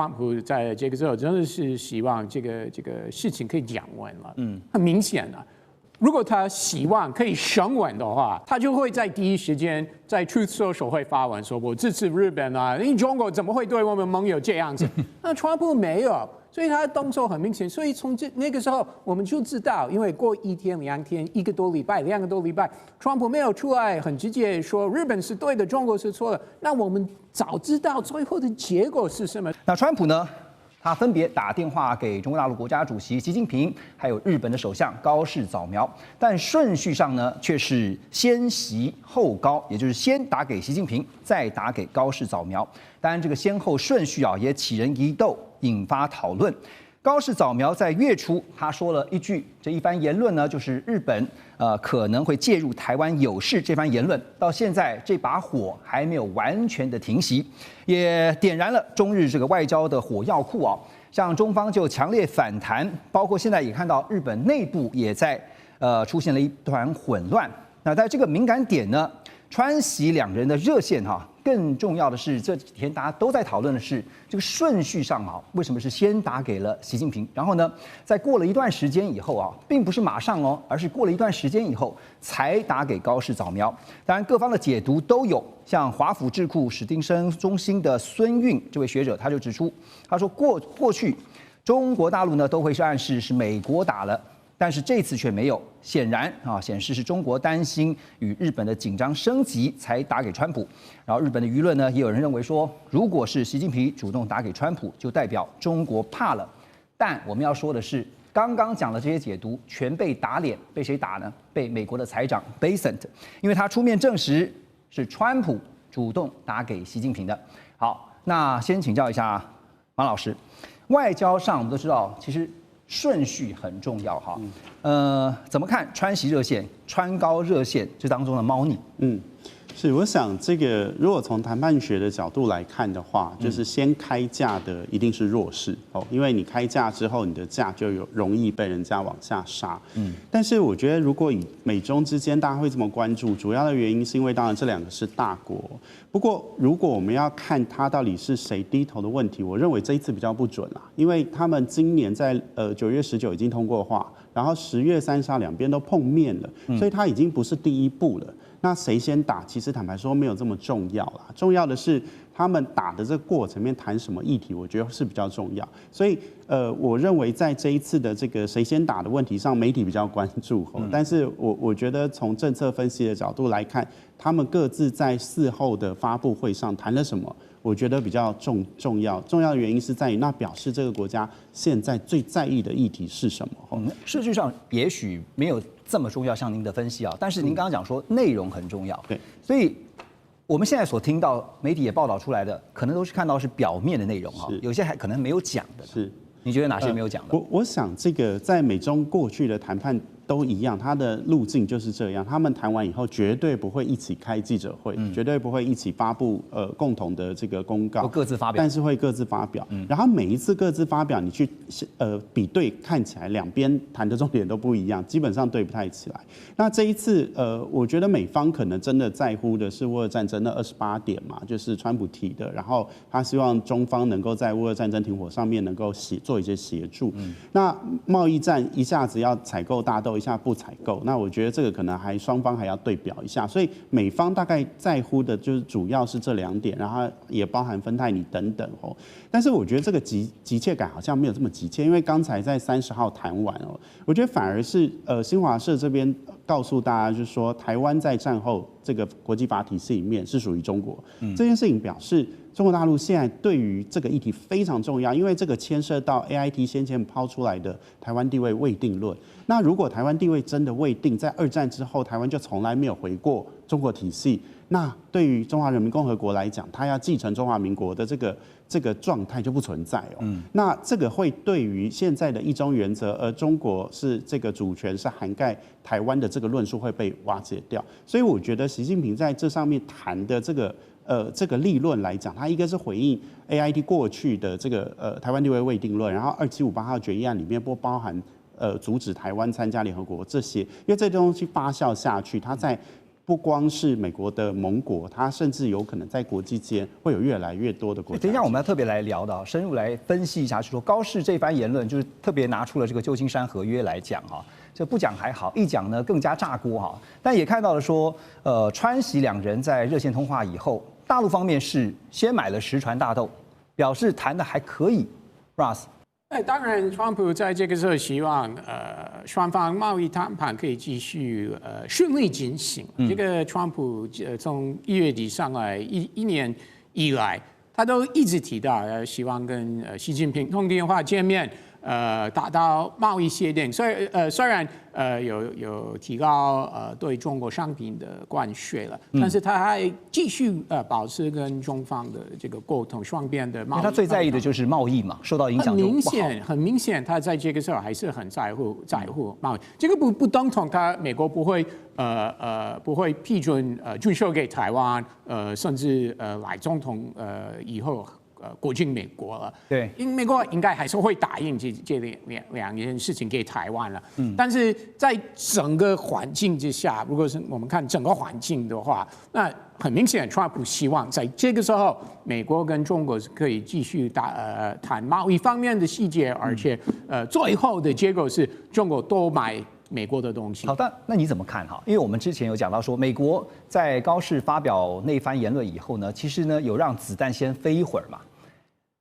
川普在这个时候真的是希望这个事情可以降温了。很明显了。如果他希望可以升温的话，他就会在第一时间在 Truth Social 会发文说：“我支持日本啊，因为中国怎么会对我们盟友这样子？”那川普没有，所以他的动作很明显。所以从那个时候我们就知道，因为过1天、2天、1个多礼拜、2个多礼拜，川普没有出来很直接说日本是对的，中国是错的。那我们早知道最后的结果是什么。那川普呢？他分别打电话给中国大陆国家主席习近平，还有日本的首相高市早苗，但顺序上呢却是先习后高，也就是先打给习近平，再打给高市早苗。当然，这个先后顺序啊也起人疑窦，引发讨论。高市早苗在月初他说了一句，这一番言论呢，就是日本可能会介入台湾有事这番言论，到现在这把火还没有完全的停息，也点燃了中日这个外交的火药库啊。像中方就强烈反弹，包括现在也看到日本内部也在出现了一团混乱。那在这个敏感点呢，川习两人的热线哈。更重要的是，这几天大家都在讨论的是这个顺序上啊，为什么是先打给了习近平，然后呢，在过了一段时间以后啊，并不是马上哦，而是过了一段时间以后才打给高市早苗。当然，各方的解读都有，像华府智库史汀生中心的孙运这位学者他就指出，他说过去中国大陆呢都会是暗示是美国打了。但是这次却没有，显然啊，显示是中国担心与日本的紧张升级才打给川普。然后日本的舆论呢，也有人认为说，如果是习近平主动打给川普，就代表中国怕了。但我们要说的是，刚刚讲的这些解读全被打脸，被谁打呢？被美国的财长 Bessent， 因为他出面证实是川普主动打给习近平的。好，那先请教一下马老师，外交上我们都知道，其实。顺序很重要哈，怎么看川习热线、川高热线这当中的猫腻？是，我想这个如果从谈判学的角度来看的话，就是先开价的一定是弱势哦，因为你开价之后，你的价就容易被人家往下杀。但是我觉得如果以美中之间大家会这么关注，主要的原因是因为当然这两个是大国。不过如果我们要看它到底是谁低头的问题，我认为这一次比较不准啦，因为他们今年在9月19已经通过话，然后10月30号两边都碰面了，所以它已经不是第一步了。那谁先打，其实坦白说没有这么重要啦。重要的是他们打的这个过程面谈什么议题，我觉得是比较重要。所以我认为在这一次的这个谁先打的问题上，媒体比较关注。但是我觉得从政策分析的角度来看，他们各自在事后的发布会上谈了什么，我觉得比较重要。重要的原因是在于，那表示这个国家现在最在意的议题是什么？数据上也许没有这么重要，像您的分析啊，但是您刚刚讲说内容很重要，对，所以我们现在所听到媒体也报道出来的，可能都是看到是表面的内容啊，有些还可能没有讲的。是，你觉得哪些没有讲的？我想这个在美中过去的谈判都一样，它的路径就是这样。他们谈完以后，绝对不会一起开记者会，绝对不会一起发布共同的这个公告，各自发表，但是会各自发表。然后每一次各自发表，你去比对，看起来两边谈的重点都不一样，基本上对不太起来。那这一次我觉得美方可能真的在乎的是乌俄战争的28点嘛，就是川普提的，然后他希望中方能够在乌俄战争停火上面能够做一些协助。那贸易战一下子要采购大豆，一下不采购，那我觉得这个可能双方还要对表一下，所以美方大概在乎的就是主要是这2点，然后也包含芬太尼等等哦。但是我觉得这个急切感好像没有这么急切，因为刚才在30号谈完哦，我觉得反而是新华社这边告诉大家，就是说台湾在战后这个国际法体系里面是属于中国，这件事情表示中国大陆现在对于这个议题非常重要，因为这个牵涉到 AIT 先前抛出来的台湾地位未定论。那如果台湾地位真的未定，在2战之后台湾就从来没有回过中国体系，那对于中华人民共和国来讲，它要继承中华民国的这个状态就不存在哦。那这个会对于现在的一中原则，而中国是这个主权是涵盖台湾的这个论述会被瓦解掉。所以我觉得习近平在这上面谈的这个立论来讲，他一个是回应 AIT 过去的这个台湾地位未定论，然后2758号决议案里面不包含阻止台湾参加联合国这些，因为这东西发酵下去，它在不光是美国的盟国，它甚至有可能在国际间会有越来越多的国家。等一下，我们要特别来聊的，深入来分析一下，是说高市这番言论，就是特别拿出了这个旧金山合约来讲哈。这不讲还好，一讲呢更加炸锅哈。但也看到了说，川习两人在热线通话以后，大陆方面是先买了10船大豆，表示谈的还可以。Ross。当然，川普在这个时候希望双方贸易谈判可以继续顺利进行。这个川普从1月底上来一年以来，他都一直提到希望跟习近平通电话见面，达到贸易协定。虽然有提高对中国商品的关税了，但是他还继续保持跟中方的这个沟通，双边的贸易。他最在意的就是贸易嘛，受到影响就不好。很明显，他在这个时候还是很在乎贸易。这个不等同美国不会批准军售给台湾，甚至赖总统以后。过境美国了，对，因为美国应该还是会答应这两件事情给台湾了。但是在整个环境之下，如果是我们看整个环境的话，那很明显，川普希望在这个时候，美国跟中国可以继续谈贸易方面的细节，而且最后的结果是中国多买美国的东西。好，那你怎么看哈？因为我们之前有讲到说，美国在高市发表那番言论以后呢，其实呢有让子弹先飞一会儿嘛。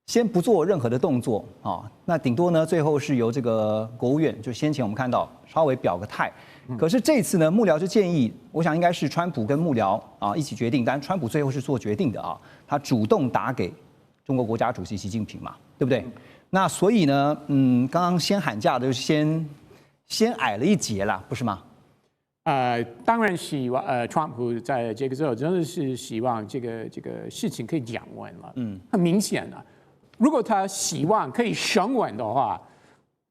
先不做任何的动作啊，那顶多呢，最后是由这个国务院，就先前我们看到稍微表个态。可是这次呢，幕僚就建议，我想应该是川普跟幕僚啊一起决定，但川普最后是做决定的啊，他主动打给中国国家主席习近平嘛，对不对？那所以呢，刚刚先喊价的就是先矮了一截啦，不是吗？当然希望川普在这个时候真的是希望这个事情可以降温了。很明显了。如果他希望可以升温的话，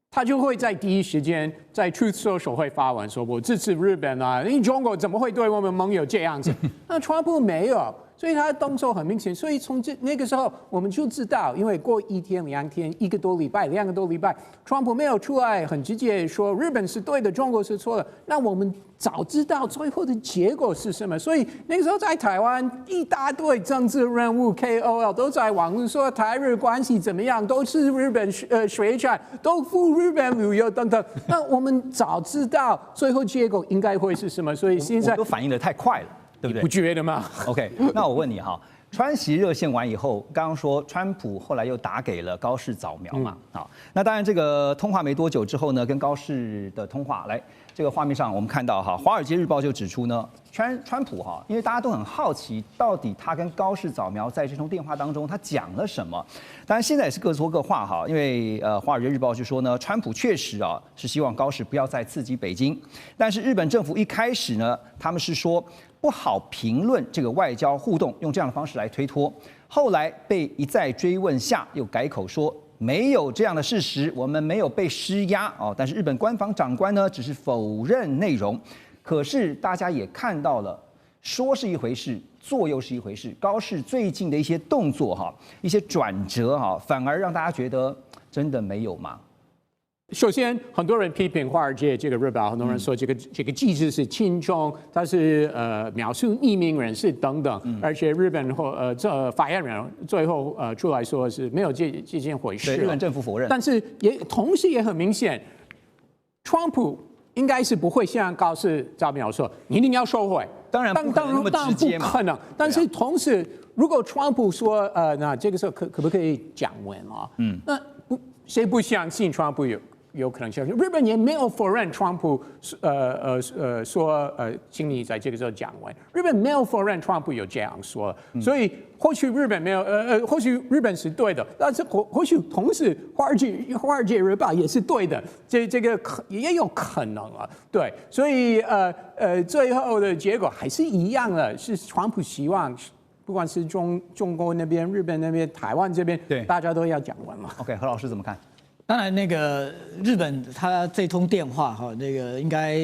他就会在第一时间在 Truth Social 会发文说：“我支持日本啊，因为中国怎么会对我们盟友这样子？”那川普没有，所以他的动作很明显。所以从那个时候我们就知道，因为过1天、2天、1个多礼拜、2个多礼拜，川普没有出来很直接说日本是对的，中国是错的。那我们早知道最后的结果是什么，所以那个时候在台湾一大堆政治人物 KOL 都在网络说台日关系怎么样，都是日本水产，都赴日本旅游等等。那我们早知道最后结果应该会是什么，所以现在都反应得太快了，对不对？不觉得吗 ？OK， 那我问你哈。川习热线完以后，刚刚说川普后来又打给了高市早苗嘛，好，那当然这个通话没多久之后呢，跟高市的通话，来这个画面上我们看到哈，《华尔街日报》就指出呢，川普哈，因为大家都很好奇，到底他跟高市早苗在这通电话当中他讲了什么？当然现在也是各说各话哈，因为《华尔街日报》就说呢，川普确实啊是希望高市不要再刺激北京，但是日本政府一开始呢，他们是说。不好评论这个外交互动，用这样的方式来推脱。后来被一再追问下，又改口说没有这样的事实，我们没有被施压哦。但是日本官方长官呢，只是否认内容。可是大家也看到了，说是一回事，做又是一回事。高市最近的一些动作哈，一些转折哈，反而让大家觉得真的没有吗？首先，很多人批评华尔街这个日报，很多人说这个机制是轻重，它是描述匿名人士等等，而且日本这发言人最后出来说是没有这件回事。对，日本政府否认。但是同时也很明显，川普应该是不会像高市早苗说你一定要收回。当然不可能，但是同时，如果川普说那这个时候可不可以降温啊？那谁不相信川普有可能相信？日本也没有否认川普说请你在这个时候降温，日本没有否认川普有这样说，所以或许日本没有或许日本是对的，但是或许同时华尔街日报也是对的，这个也有可能啊，对，所以最后的结果还是一样的，是川普希望。不管是中国那边、日本那边、台湾这边，对，大家都要降温嘛。OK， 何老师怎么看？当然，那个日本他这通电话哈，那个应该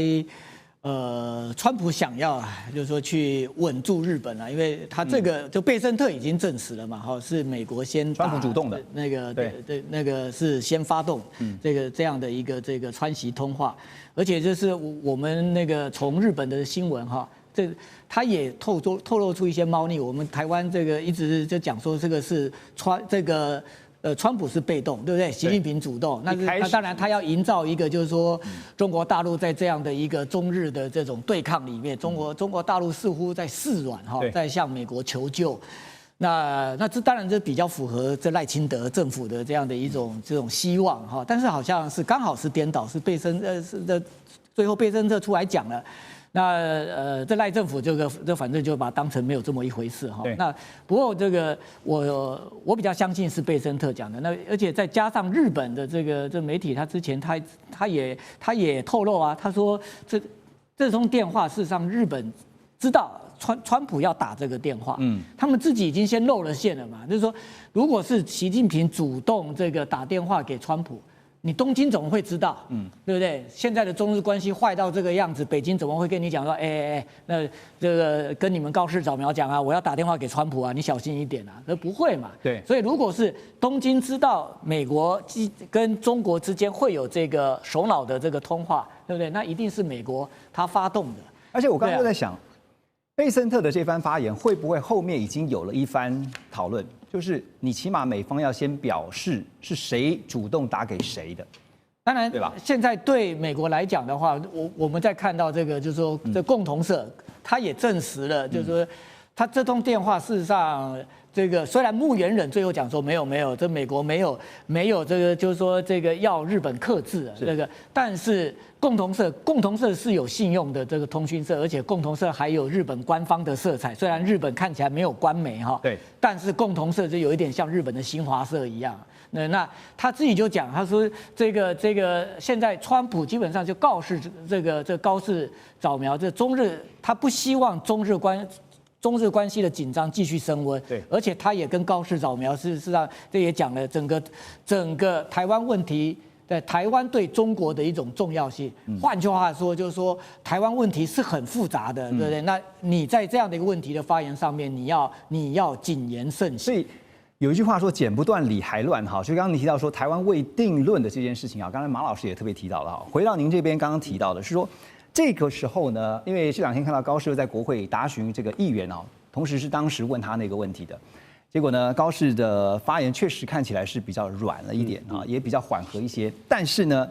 川普想要就是说去稳住日本啊，因为他这个就贝森特已经证实了嘛，哈，是美国先川普主动的，那个对那个是先发动这样的一个川习通话，而且就是我们那个从日本的新闻哈。他也透露出一些猫腻。我们台湾这个一直就讲说这个是川普是被动，对不对？习近平主动，那当然他要营造一个就是说中国大陆在这样的一个中日的这种对抗里面，中国大陆似乎在示软哈，在向美国求救。那这当然这比较符合这赖清德政府的这样的这种希望哈，但是好像是刚好是颠倒，是最后贝森特出来讲了。那这赖政府这反正就把它当成没有这么一回事哈。那不过这个我比较相信是贝森特讲的。那而且再加上日本的这媒体，他之前他也透露啊，他说这通电话事实上日本知道川普要打这个电话，他们自己已经先露了馅了嘛，就是说如果是习近平主动这个打电话给川普。你东京总会知道，对不对？现在的中日关系坏到这个样子，北京怎么会跟你讲说，那这个跟你们高市早苗讲啊，我要打电话给川普啊，你小心一点啊，那不会嘛？对。所以如果是东京知道美国跟中国之间会有这个首脑的这个通话，对不对？那一定是美国他发动的。而且我刚刚就在想，贝森特的这番发言会不会后面已经有了一番讨论？就是你起码美方要先表示是谁主动打给谁的，当然，对吧？现在对美国来讲的话，我们在看到这个，就是说这共同社，他也证实了，就是说他这通电话事实上，这个虽然穆元忍最后讲说没有，这美国没有这个，就是说这个要日本克制这个，但是共同社是有信用的这个通讯社，而且共同社还有日本官方的色彩，虽然日本看起来没有官媒哈，对，但是共同社就有一点像日本的新华社一样。那他自己就讲，他说这个现在川普基本上就告示这高市早苗，这中日他不希望中日关系的紧张继续升温，对，而且他也跟高市早苗事实上这也讲了整个台湾问题。在台湾对中国的一种重要性，换句话说，就是说台湾问题是很复杂的，对不对？那你在这样的一个问题的发言上面，你要谨言慎行。所以有一句话说“剪不断，理还乱”哈，所以刚刚你提到说台湾未定论的这件事情啊，刚才马老师也特别提到了哈。回到您这边刚刚提到的是说，这个时候呢，因为这两天看到高市在国会答询这个议员啊，同时是当时问他那个问题的。结果呢，高市的发言确实看起来是比较软了一点啊，也比较缓和一些。但是呢，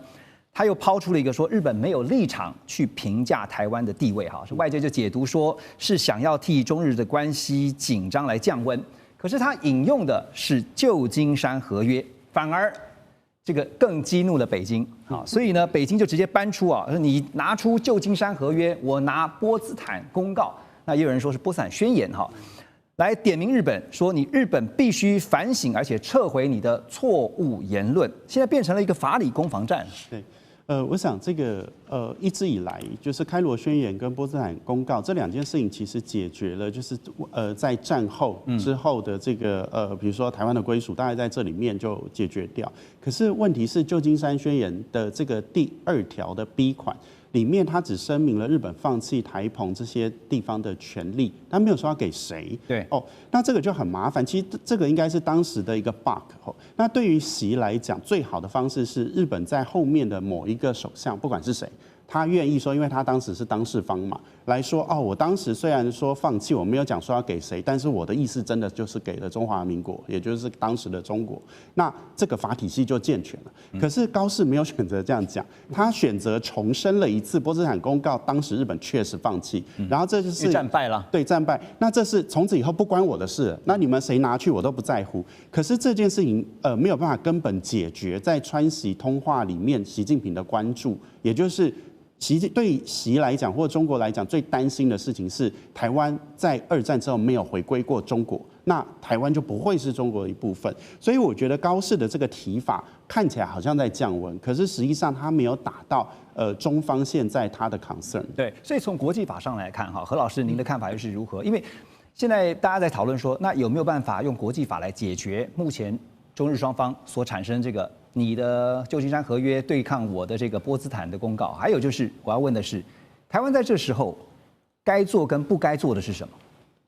他又抛出了一个说日本没有立场去评价台湾的地位哈，外界就解读说是想要替中日的关系紧张来降温。可是他引用的是旧金山合约，反而这个更激怒了北京啊，所以呢，北京就直接搬出啊，说你拿出旧金山合约，我拿波茨坦公告，那也有人说是波茨坦宣言哈。来点名日本，说你日本必须反省，而且撤回你的错误言论。现在变成了一个法理攻防战。对，我想这个一直以来就是开罗宣言跟波茨坦公告这两件事情，其实解决了就是在战后之后的这个比如说台湾的归属，大概在这里面就解决掉。可是问题是旧金山宣言的这个第2条的 B 款。里面他只声明了日本放弃台澎这些地方的权利，他没有说要给谁。对哦，那这个就很麻烦。其实这个应该是当时的一个 bug。那对于习来讲，最好的方式是日本在后面的某一个首相，不管是谁，他愿意说，因为他当时是当事方嘛，来说哦，我当时虽然说放弃，我没有讲说要给谁，但是我的意思真的就是给了中华民国，也就是当时的中国。那这个法体系就健全了。可是高市没有选择这样讲，他选择重申了一次波茨坦公告，当时日本确实放弃，然后这就是战败了。对，战败。那这是从此以后不关我的事，那你们谁拿去我都不在乎。可是这件事情没有办法根本解决在川习通话里面习近平的关注，也就是对习来讲或中国来讲最担心的事情是台湾在2战之后没有回归过中国，那台湾就不会是中国的一部分。所以我觉得高市的这个提法看起来好像在降温，可是实际上他没有打到中方现在他的 concern。对，所以从国际法上来看哈，何老师您的看法又是如何？因为现在大家在讨论说，那有没有办法用国际法来解决目前中日双方所产生这个你的旧金山合约对抗我的这个波茨坦的公告？还有就是我要问的是，台湾在这时候该做跟不该做的是什么？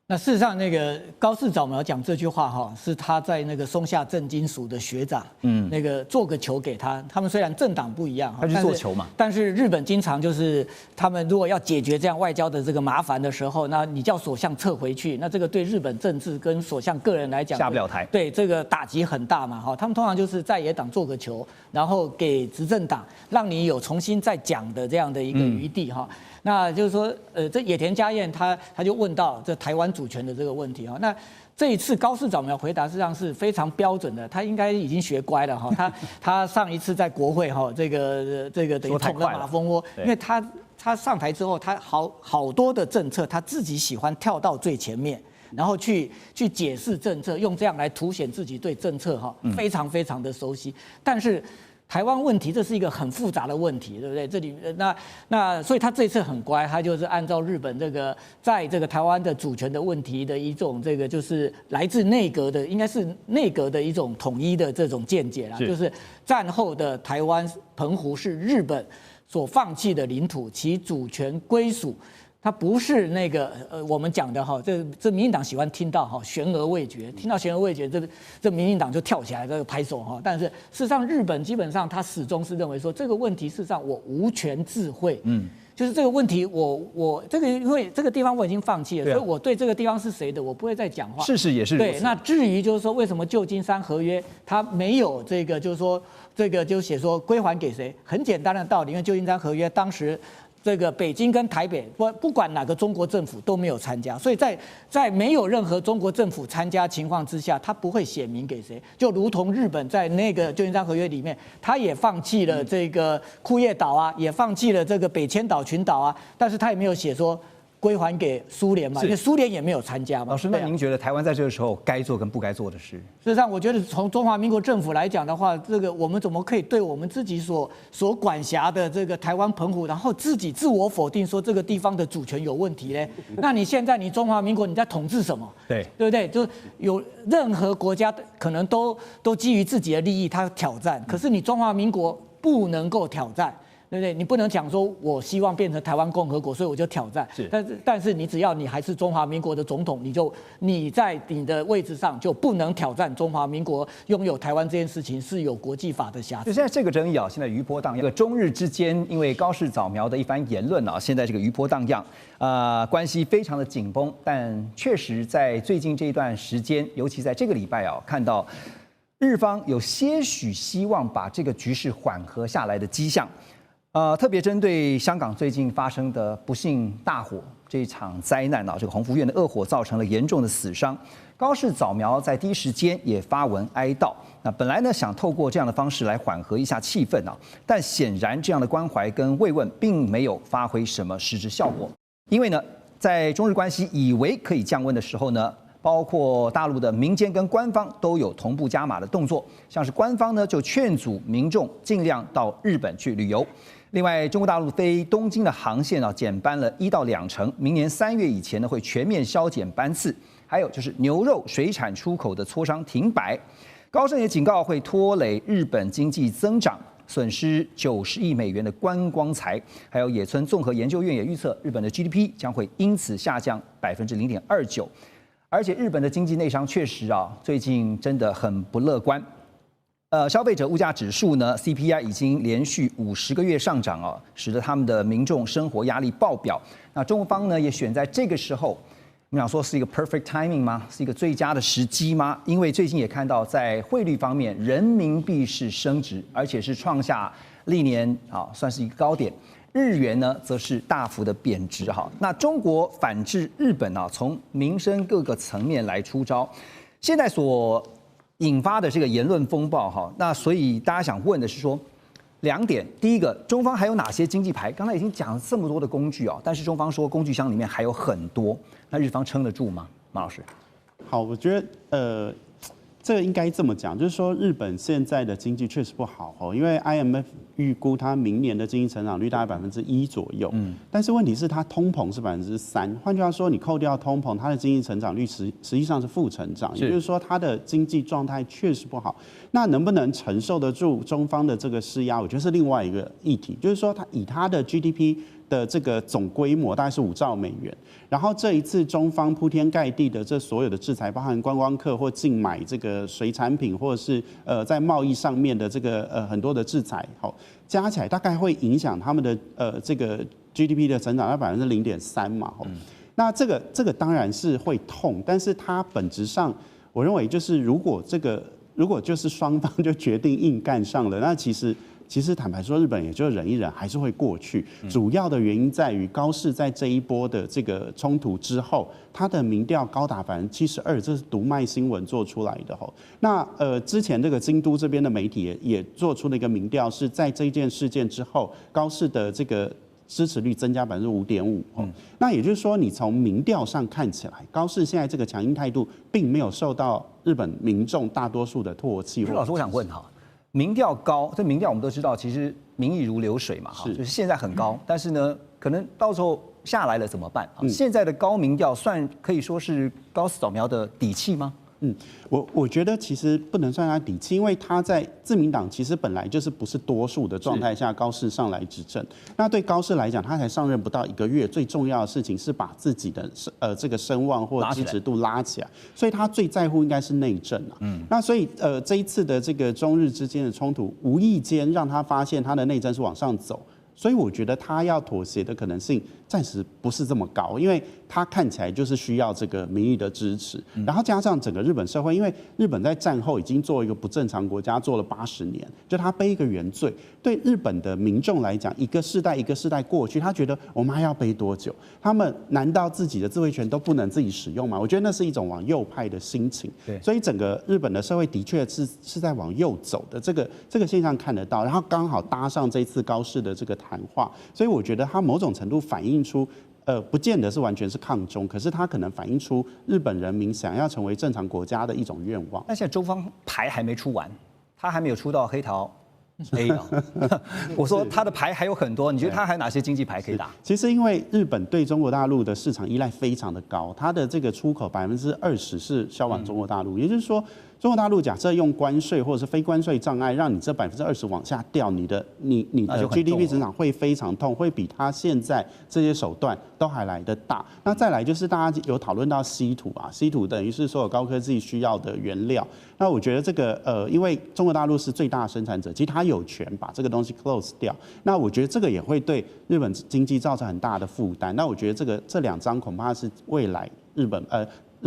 那事实上，那个高市早苗讲这句话哈，是他在那个松下政经署的学长，那个做个球给他。他们虽然政党不一样，他去做球嘛，但是日本经常就是他们如果要解决这样外交的这个麻烦的时候，那你叫首相撤回去，那这个对日本政治跟首相个人来讲下不了台，对这个打击很大嘛哈。他们通常就是在野党做个球，然后给执政党让你有重新再讲的这样的一个余地哈。那就是说，这野田佳彦他就问到这台湾主权的这个问题哈。那这一次高市早苗回答实际上是非常标准的，他应该已经学乖了哈。他上一次在国会哈，这个等于捅了马蜂窝，因为他上台之后，他好多的政策他自己喜欢跳到最前面，然后去解释政策，用这样来凸显自己对政策哈非常非常的熟悉，但是。台湾问题这是一个很复杂的问题，对不对？这里那所以他这次很乖，他就是按照日本这个在这个台湾的主权的问题的一种这个就是来自内阁的，应该是内阁的一种统一的这种见解啦，就是战后的台湾澎湖是日本所放弃的领土，其主权归属。它不是那个我们讲的哈，这民进党喜欢听到哈悬而未决，听到悬而未决，这民进党就跳起来这个拍手哈。但是事实上，日本基本上他始终是认为说这个问题事实上我无权智慧，就是这个问题我这个因为这个地方我已经放弃了，所以我对这个地方是谁的我不会再讲话。事实也是如此。对，那至于就是说为什么旧金山合约它没有这个就是说这个就写说归还给谁，很简单的道理，因为旧金山合约当时。这个北京跟台北不管哪个中国政府都没有参加，所以在没有任何中国政府参加情况之下，他不会写明给谁，就如同日本在那个旧金山合约里面，他也放弃了这个库页岛啊，也放弃了这个北千岛群岛啊，但是他也没有写说。归还给苏联嘛，因为苏联也没有参加嘛。老师，那您觉得台湾在这个时候该做跟不该做的事？事实上，我觉得从中华民国政府来讲的话，这个我们怎么可以对我们自己所管辖的这个台湾澎湖，然后自己自我否定说这个地方的主权有问题呢？那你现在你中华民国你在统治什么？对不对？就有任何国家可能都基于自己的利益，他挑战，可是你中華民國不能夠挑戰。对不对？你不能讲说，我希望变成台湾共和国，所以我就挑战。但是你只要你还是中华民国的总统，你在你的位置上就不能挑战中华民国拥有台湾这件事情是有国际法的瑕疵。就现在这个争议啊，现在余波荡漾。中日之间因为高市早苗的一番言论啊，现在这个余波荡漾，关系非常的紧绷。但确实在最近这一段时间，尤其在这个礼拜啊，看到日方有些许希望把这个局势缓和下来的迹象。特别针对香港最近发生的不幸大火这一场灾难啊，这个鸿福苑的恶火造成了严重的死伤。高市早苗在第一时间也发文哀悼。那本来呢想透过这样的方式来缓和一下气氛啊，但显然这样的关怀跟慰问并没有发挥什么实质效果。因为呢，在中日关系以为可以降温的时候呢，包括大陆的民间跟官方都有同步加码的动作，像是官方呢就劝阻民众尽量到日本去旅游。另外，中国大陆飞东京的航线啊，减班了1到2成，明年3月以前呢会全面削减班次。还有就是牛肉水产出口的磋商停摆。高盛也警告会拖累日本经济增长，损失90亿美元的观光财。还有野村综合研究院也预测，日本的 GDP 将会因此下降0.29%。而且日本的经济内伤确实啊，最近真的很不乐观。消费者物价指数呢 ，CPI 已经连续50个月上涨啊，使得他们的民众生活压力爆表。那中方呢也选在这个时候，我们想说是一个 perfect timing 吗？是一个最佳的时机吗？因为最近也看到在汇率方面，人民币是升值，而且是创下历年啊算是一个高点。日元呢则是大幅的贬值哈。那中国反制日本啊，从民生各个层面来出招。现在所引发的这个言论风暴哈，那所以大家想问的是说2点，第一个，中方还有哪些经济牌？刚才已经讲了这么多的工具啊，但是中方说工具箱里面还有很多，那日方撑得住吗？马老师，好，我觉得这个应该这么讲，就是说日本现在的经济确实不好哦，因为 IMF 预估它明年的经济成长率大概1%左右，但是问题是它通膨是3%，换句话说，你扣掉通膨，它的经济成长率实际上是负成长，也就是说它的经济状态确实不好。那能不能承受得住中方的这个施压，我觉得是另外一个议题，就是说它以它的 GDP 的这个总规模大概是5兆美元。然后这一次中方铺天盖地的这所有的制裁，包含观光客或禁买这个水产品，或者是在贸易上面的这个很多的制裁，好，加起来大概会影响他们的这个 GDP 的成长到0.3%嘛。那这个当然是会痛，但是它本质上，我认为就是如果就是双方就决定硬干上了，那其实坦白说，日本也就忍一忍，还是会过去。主要的原因在于高市在这一波的这个冲突之后，他的民调高达72%，这是读卖新闻做出来的吼。那之前这个京都这边的媒体也做出了一个民调，是在这件事件之后，高市的这个支持率增加5.5%。那也就是说，你从民调上看起来，高市现在这个强硬态度，并没有受到日本民众大多数的唾弃。老师，我想问哈。民调高，这民调我们都知道，其实民意如流水嘛，就是现在很高，但是呢，可能到时候下来了怎么办？现在的高民调算可以说是高市早苗的底气吗？我觉得其实不能算他底气，因为他在自民党其实本来就是不是多数的状态下，高市上来执政。那对高市来讲，他才上任不到1个月，最重要的事情是把自己的这个声望或支持度拉起来，所以他最在乎应该是内政啊。那所以这一次的这个中日之间的冲突，无意间让他发现他的内政是往上走。所以我觉得他要妥协的可能性暂时不是这么高，因为他看起来就是需要这个民意的支持，然后加上整个日本社会，因为日本在战后已经做一个不正常国家做了80年，就他背一个原罪，对日本的民众来讲，一个世代过去，他觉得我们还要背多久？他们难道自己的自卫权都不能自己使用吗？我觉得那是一种往右派的心情。对，所以整个日本的社会的确是在往右走的，这个现象看得到，然后刚好搭上这一次高市的这个谈话，所以我觉得它某种程度反映出，不见得是完全是抗中，可是它可能反映出日本人民想要成为正常国家的一种愿望。那现在中方牌还没出完，他还没有出到黑桃 A 我说他的牌还有很多，你觉得他还有哪些经济牌可以打？其实因为日本对中国大陆的市场依赖非常的高，它的这个出口20%是销往中国大陆，也就是说。中国大陆假设用关税或者是非关税障碍，让你这20%往下掉，你的 GDP 增长会非常痛，会比它现在这些手段都还来得大。那再来就是大家有讨论到稀土啊，稀土等于是所有高科技需要的原料。那我觉得这个因为中国大陆是最大的生产者，其实它有权把这个东西 close 掉。那我觉得这个也会对日本经济造成很大的负担。那我觉得这2张恐怕是未来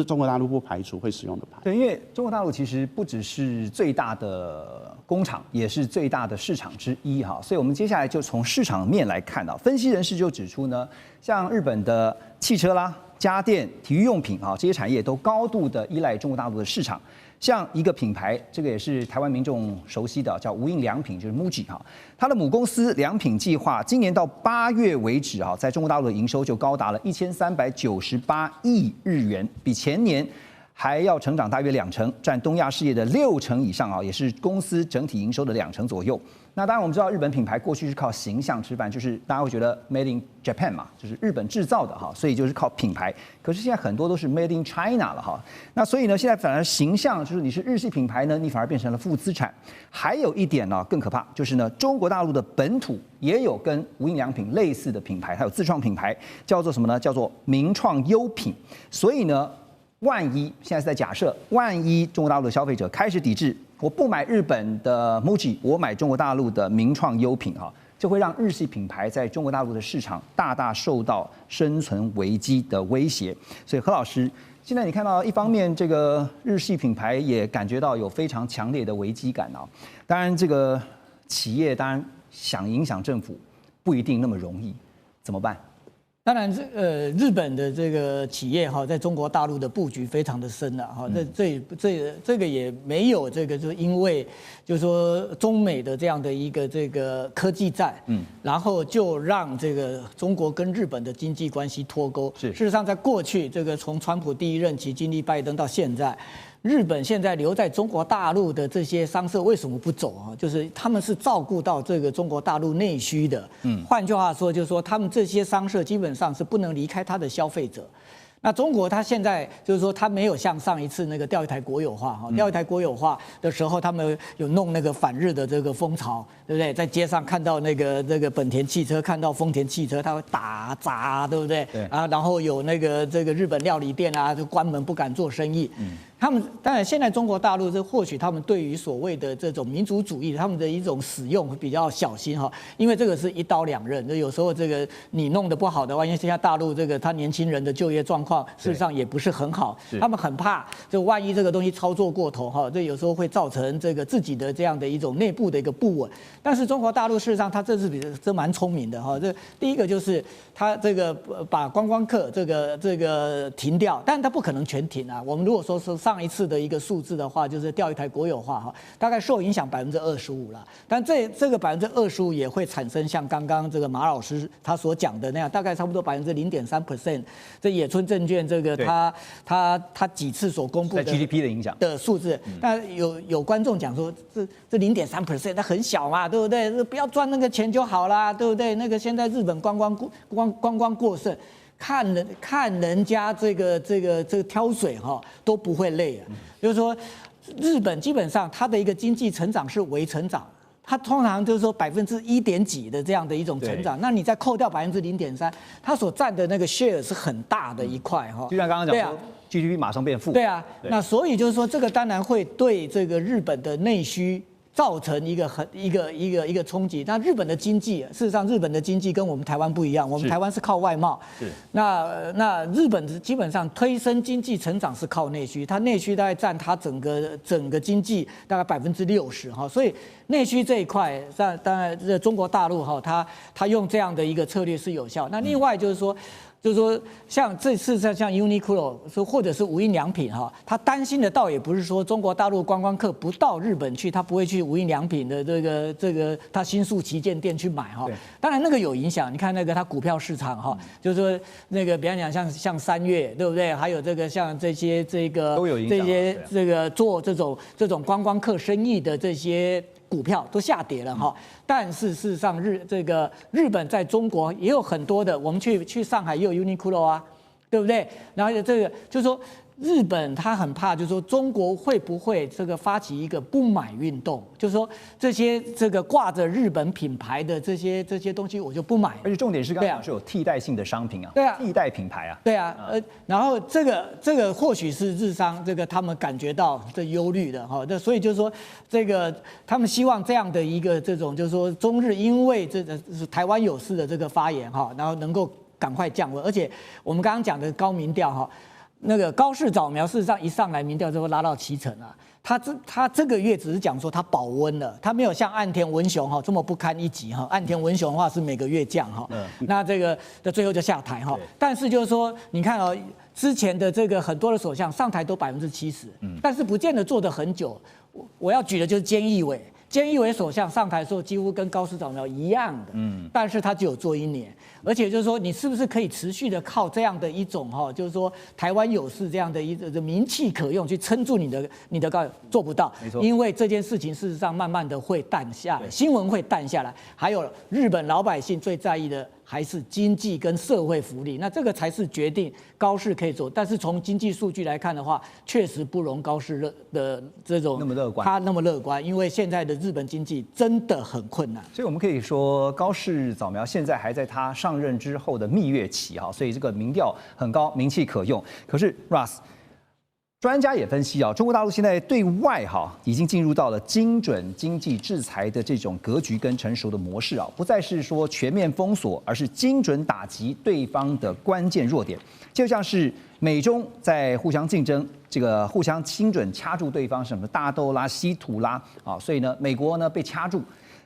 中国大陆不排除会使用的牌。对，因为中国大陆其实不只是最大的工厂，也是最大的市场之一哈。所以我们接下来就从市场面来看到，分析人士就指出呢，像日本的汽车啦、家电、体育用品啊这些产业都高度的依赖中国大陆的市场。像一个品牌，这个也是台湾民众熟悉的，叫无印良品，就是 MUJI 哈。它的母公司良品计划，今年到8月为止啊，在中国大陆的营收就高达了1398亿日元，比前年还要成长大约2成，占东亚事业的60%以上啊，也是公司整体营收的2成左右。那当然我们知道日本品牌过去是靠形象吃饭，就是大家会觉得 Made in Japan 嘛，就是日本制造的哈，所以就是靠品牌。可是现在很多都是 Made in China 了哈，那所以呢，现在反而形象就是你是日系品牌呢，你反而变成了负资产。还有一点呢更可怕，就是呢中国大陆的本土也有跟无印良品类似的品牌，还有自创品牌，叫做什么呢？叫做名创优品。所以呢，万一现在是在假设，万一中国大陆的消费者开始抵制。我不买日本的 MUJI， 我买中国大陆的名创优品哈，这会让日系品牌在中国大陆的市场大大受到生存危机的威胁。所以何老师，现在你看到一方面这个日系品牌也感觉到有非常强烈的危机感啊，当然这个企业当然想影响政府不一定那么容易，怎么办？当然，日本的这个企业哈，在中国大陆的布局非常的深了哈。这个也没有这个，就是因为就是说中美的这样的一个这个科技战，然后就让这个中国跟日本的经济关系脱钩。事实上，在过去这个从川普第1任期经历拜登到现在。日本现在留在中国大陆的这些商社为什么不走啊？就是他们是照顾到这个中国大陆内需的。换句话说，就是说他们这些商社基本上是不能离开他的消费者。那中国它现在就是说，它没有像上一次那个钓鱼台国有化哈，钓鱼台国有化的时候，他们有弄那个反日的这个风潮，对不对？在街上看到那个本田汽车，看到丰田汽车，他会打砸，对不对？对啊，然后有那个这个日本料理店啊，就关门不敢做生意。他们当然现在中国大陆这或许他们对于所谓的这种民族主义，他们的一种使用会比较小心哈，因为这个是一刀两刃，就有时候这个你弄得不好的话，因为现在大陆这个他年轻人的就业状况事实上也不是很好，他们很怕就万一这个东西操作过头哈，这有时候会造成这个自己的这样的一种内部的一个不稳。但是中国大陆事实上他这次这蛮聪明的哈，这第一个就是他这个把观光客这个停掉，但他不可能全停啊。我们如果说是上一次的一个数字的话，就是钓鱼台国有化哈，大概受影响25%了。但这个25%也会产生像刚刚这个马老师他所讲的那样，大概差不多0.3%。这野村证券这个他几次所公布的 GDP 的影响的数字，那有观众讲说这0.3%它很小嘛，对不对？不要赚那个钱就好啦，对不对？那个现在日本观光过剩。看人家这个挑水哈都不会累啊，就是说日本基本上它的一个经济成长是微成长，它通常就是说1%点几的这样的一种成长，那你再扣掉0.3%，它所占的那个 share 是很大的一块哈。就像刚刚讲说，GDP 马上变负。对啊，那所以就是说这个当然会对这个日本的内需造成一个冲击。那日本的经济，事实上日本的经济跟我们台湾不一样，我们台湾是靠外贸，那日本基本上推升经济成长是靠内需，它内需大概占它整个经济大概60%哈，所以内需这一块，当然中国大陆哈，它用这样的一个策略是有效。那另外就是说，像这次像 Uniqlo 说或者是无印良品哈，他担心的倒也不是说中国大陆观光客不到日本去，他不会去无印良品的这个他新宿旗舰店去买哈。当然那个有影响，你看那个他股票市场哈，就是说那个比方讲像3月对不对？还有这个像这些都有影响，这些这个做这种观光客生意的这些股票都下跌了哈。但是事实上日本在中国也有很多的，我们去上海也有 Uniqlo 啊，对不对？然后这个就是说日本他很怕，就是说中国会不会这个发起一个不买运动，就是说这个挂着日本品牌的这些东西我就不买。而且重点是刚刚是有替代性的商品啊，对啊，替代品牌啊，对啊，然后这个或许是日商这个他们感觉到这忧虑的哈，所以就是说这个他们希望这样的一个这种就是说中日因为这个台湾有事的这个发言哈，然后能够赶快降温，而且我们刚刚讲的高民调哈。那个高市早苗事实上一上来民调就会拉到70%啊，他这个月只是讲说他保温了，他没有像岸田文雄哈这么不堪一击哈，岸田文雄的话是每个月降哈，那这个的最后就下台哈，但是就是说你看哦，之前的这个很多的首相上台都70%，但是不见得做得很久，我要举的就是菅义伟。菅义伟首相上台的时候，几乎跟高市早苗一样的，但是他只有做1年，而且就是说，你是不是可以持续的靠这样的一种哈，就是说台湾有事这样的一个名气可用去撑住你的高，做不到，因为这件事情事实上慢慢的会淡下来，新闻会淡下来，还有日本老百姓最在意的还是经济跟社会福利，那这个才是决定高市可以走，但是从经济数据来看的话，确实不容高市的这种那么乐观，他那么乐观，因为现在的日本经济真的很困难，所以我们可以说高市早苗现在还在他上任之后的蜜月期哈，所以这个民调很高，名气可用。可是 Russ 专家也分析啊，中国大陆现在对外已经进入到了精准经济制裁的这种格局跟成熟的模式啊，不再是说全面封锁，而是精准打击对方的关键弱点，就像是美中在互相竞争，这个互相精准掐住对方什么大豆啦、稀土啦啊，所以呢，美国呢被掐住，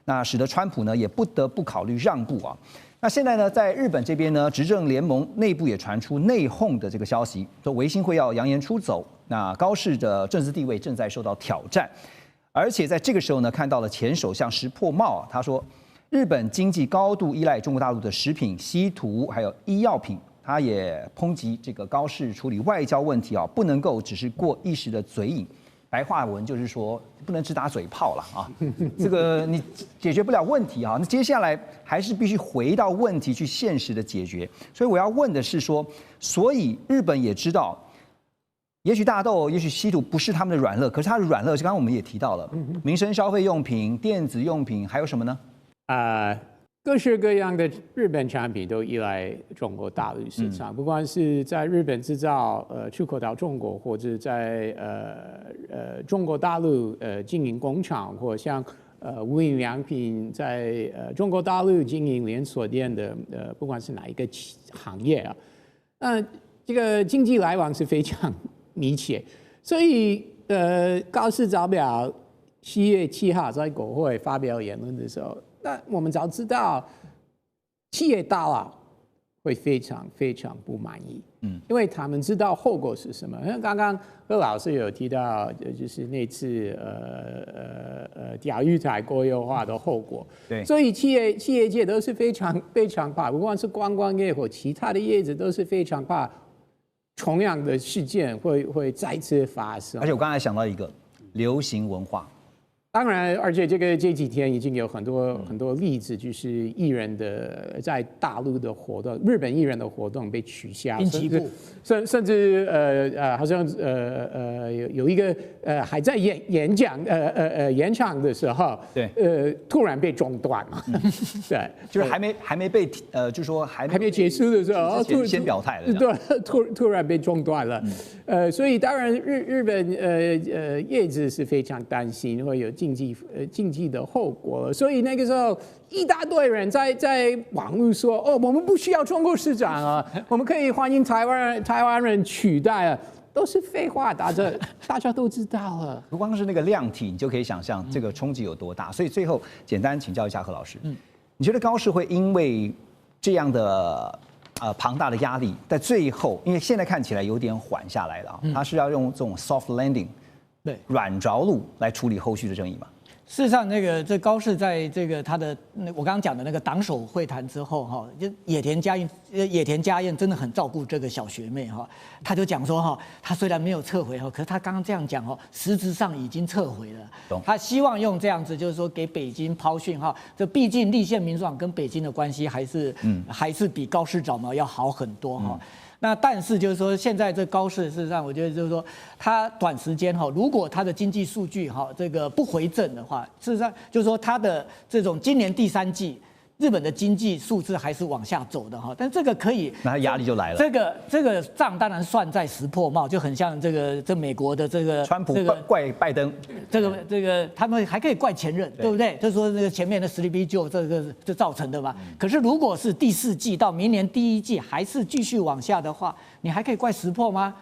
那使得川普呢也不得不考虑让步啊。那现在呢，在日本这边呢，执政联盟内部也传出内讧的这个消息，说维新会要扬言出走，那高市的政治地位正在受到挑战，而且在这个时候呢，看到了前首相石破茂他说，日本经济高度依赖中国大陆的食品、稀土还有医药品，他也抨击这个高市处理外交问题不能够只是过一时的嘴瘾。白话文就是说，不能只打嘴炮了啊，这个你解决不了问题啊，那接下来还是必须回到问题去现实的解决。所以我要问的是说，所以日本也知道，也许大豆，也许稀土不是他们的软肋，可是它的软肋是刚刚我们也提到了，民生消费用品、电子用品，还有什么呢？各式各样的日本产品都依赖中国大陆市场，不管是在日本制造，出口到中国，或者在中国大陆经营工厂，或像无印良品在中国大陆经营连锁店的，不管是哪一个行业啊，那这个经济来往是非常密切，所以高市早表7月7号在国会发表言论的时候。那我们早知道，企业大佬会非常非常不满意，因为他们知道后果是什么。因为刚刚何老师有提到，就是那次钓鱼台国有化的后果，对，所以企业界都是非常非常怕，不管是观光业或其他的业者都是非常怕同样的事件会再次发生。而且我刚才想到一个流行文化。当然，而且这几天已经有很多例子，就是艺人的在大陆的活动，日本艺人的活动被取消，甚至好像有一个还在演讲的时候，对，突然被中断了，对，就是还没被就是说还没结束的时候，先表态了，对，突然被中断了，所以当然日本业者是非常担心会有经济的后果了，所以那个时候一大堆人在网络说，我们不需要中国市场啊，我们可以欢迎台湾人取代啊，都是废话，大家都知道了。不光是那个量体，你就可以想象这个冲击有多大。所以最后简单请教一下何老师，你觉得高市会因为这样的庞大的压力，在最后，因为现在看起来有点缓下来了啊，他是要用这种 soft landing。对，软着陆来处理后续的争议嘛？事实上，这高市在这个他的我刚刚讲的那个党首会谈之后，哈，就野田佳彦真的很照顾这个小学妹哈，他就讲说哈，他虽然没有撤回哈，可是他刚刚这样讲哈，实质上已经撤回了。他希望用这样子，就是说给北京抛讯哈，这毕竟立宪民主党跟北京的关系还是比高市早苗要好很多哈。那但是就是说，现在这高市事实上，我觉得就是说，它短时间哈，如果它的经济数据哈这个不回正的话，事实上就是说它的这种今年第3季日本的经济数字还是往下走的哈，但这个可以，那压力就来了。这个账当然算在石破茂，就很像这美国的这个川普怪拜登，这个他们还可以怪前任，对不对？就是说那个前面的Sleepy Joe这造成的嘛。可是如果是第4季到明年第1季还是继续往下的话，你还可以怪石破吗？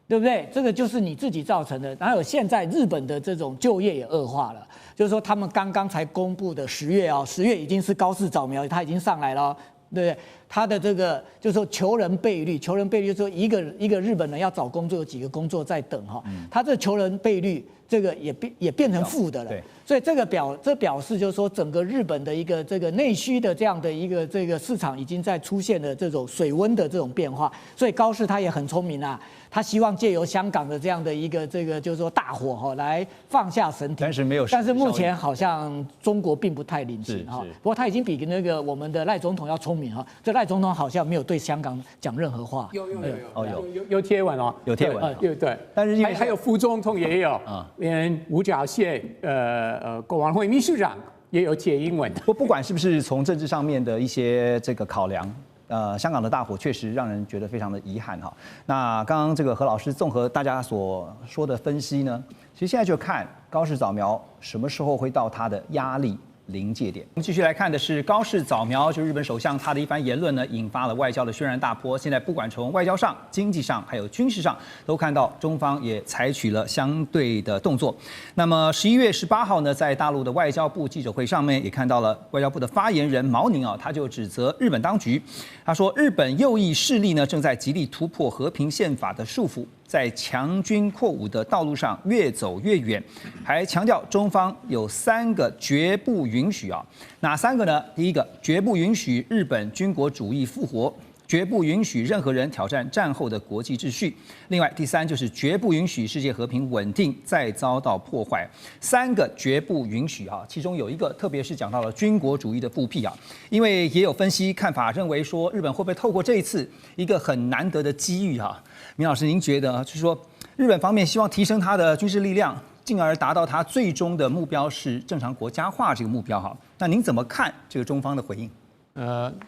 对不对？这个就是你自己造成的。然后现在日本的这种就业也恶化了，就是说他们刚刚才公布的10月已经是高市早苗，它已经上来了，对不对？他的这个就是说求人倍率就是说一个日本人要找工作有几个工作在等哈，他这求人倍率这个也变成负的了。所以这表示就是说整个日本的一个这个内需的这样的一个这个市场已经在出现了这种水温的这种变化。所以高市他也很聪明啊，他希望借由香港的这样的一个这个就是说大火哈来放下神体，但是目前好像中国并不太领情哈。不过他已经比那个我们的赖总统要聪明哈。这赖总统好像没有对香港讲任何话。有贴文哦，有贴文，对，但是还有副总统也有连吴钊燮国安会秘书长也有贴英文。不管是不是从政治上面的一些这个考量，香港的大火确实让人觉得非常的遗憾哈。那刚刚这个何老师综合大家所说的分析呢，其实现在就看高市早苗什么时候会到他的压力临界点。我们继续来看的是高市早苗，就日本首相他的一番言论呢，引发了外交的轩然大波。现在不管从外交上、经济上，还有军事上，都看到中方也采取了相对的动作。那么11月18号呢，在大陆的外交部记者会上面，也看到了外交部的发言人毛宁他就指责日本当局，他说日本右翼势力呢正在极力突破和平宪法的束缚，在强军扩武的道路上越走越远，还强调中方有3个绝不允许哪3个呢？第一个，绝不允许日本军国主义复活；绝不允许任何人挑战战后的国际秩序。另外，第3就是绝不允许世界和平稳定再遭到破坏。3个绝不允许啊，其中有一个特别是讲到了军国主义的复辟啊，因为也有分析看法认为说，日本会不会透过这一次一个很难得的机遇啊？明老师，您觉得就是说，日本方面希望提升它的军事力量，进而达到它最终的目标是正常国家化这个目标哈？那您怎么看这个中方的回应？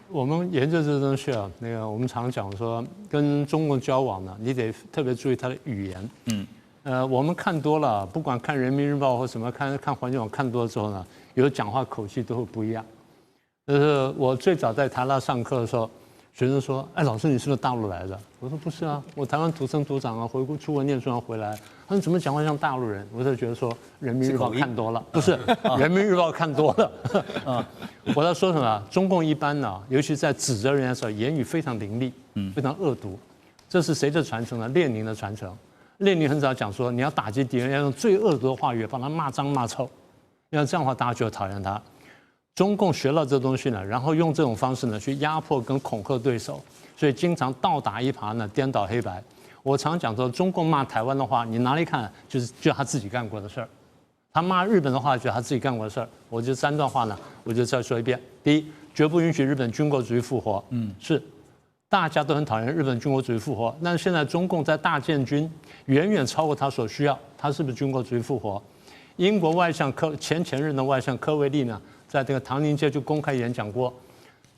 我们研究这东西啊，我们常讲说，跟中国交往呢，你得特别注意它的语言。我们看多了，不管看人民日报或什么，看环球网看多了之后呢，有讲话口气都会不一样。就是我最早在台大上课的时候，学生说：“哎，老师，你是不是大陆来的？”我说：“不是啊，我台湾土生土长啊，出国念书回来。”他说：“怎么讲话像大陆人？”我就觉得说，人民日报看多了，不是人民日报看多了。我在说什么？中共一般呢，尤其在指责人家的时候，言语非常凌厉，非常恶毒。这是谁的传承呢？列宁的传承。列宁很早讲说，你要打击敌人，要用最恶毒的话语，把他骂脏骂臭，要这样的话，大家就会讨厌他。中共学了这东西呢，然后用这种方式呢去压迫跟恐吓对手，所以经常倒打一耙呢，颠倒黑白。我常讲说，中共骂台湾的话，你哪里看就是他自己干过的事儿；他骂日本的话，就是他自己干过的事儿。我就3段话呢，我就再说一遍。第一，绝不允许日本军国主义复活。是，大家都很讨厌日本军国主义复活，但是现在中共在大建军，远远超过他所需要，他是不是军国主义复活？英国外相前任的外相科维利呢，在这个唐宁街就公开演讲过，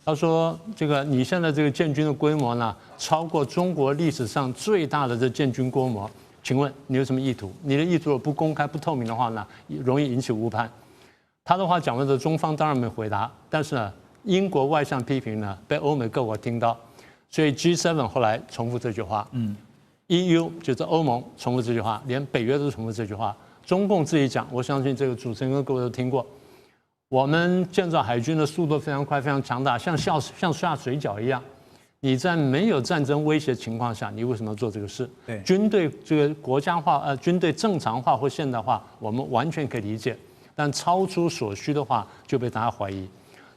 他说：“这个你现在这个建军的规模呢，超过中国历史上最大的这建军规模。请问你有什么意图？你的意图如果不公开、不透明的话呢，容易引起误判。”他的话讲完之后，中方当然没回答，但是呢，英国外相批评呢，被欧美各国听到，所以 G7 后来重复这句话，EU 就是欧盟重复这句话，连北约都重复这句话。中共自己讲，我相信这个主持人跟各位都听过。我们建造海军的速度非常快，非常强大，像下水饺一样。你在没有战争威胁情况下，你为什么要做这个事？对，军队这个国家化，军队正常化或现代化，我们完全可以理解。但超出所需的话，就被大家怀疑。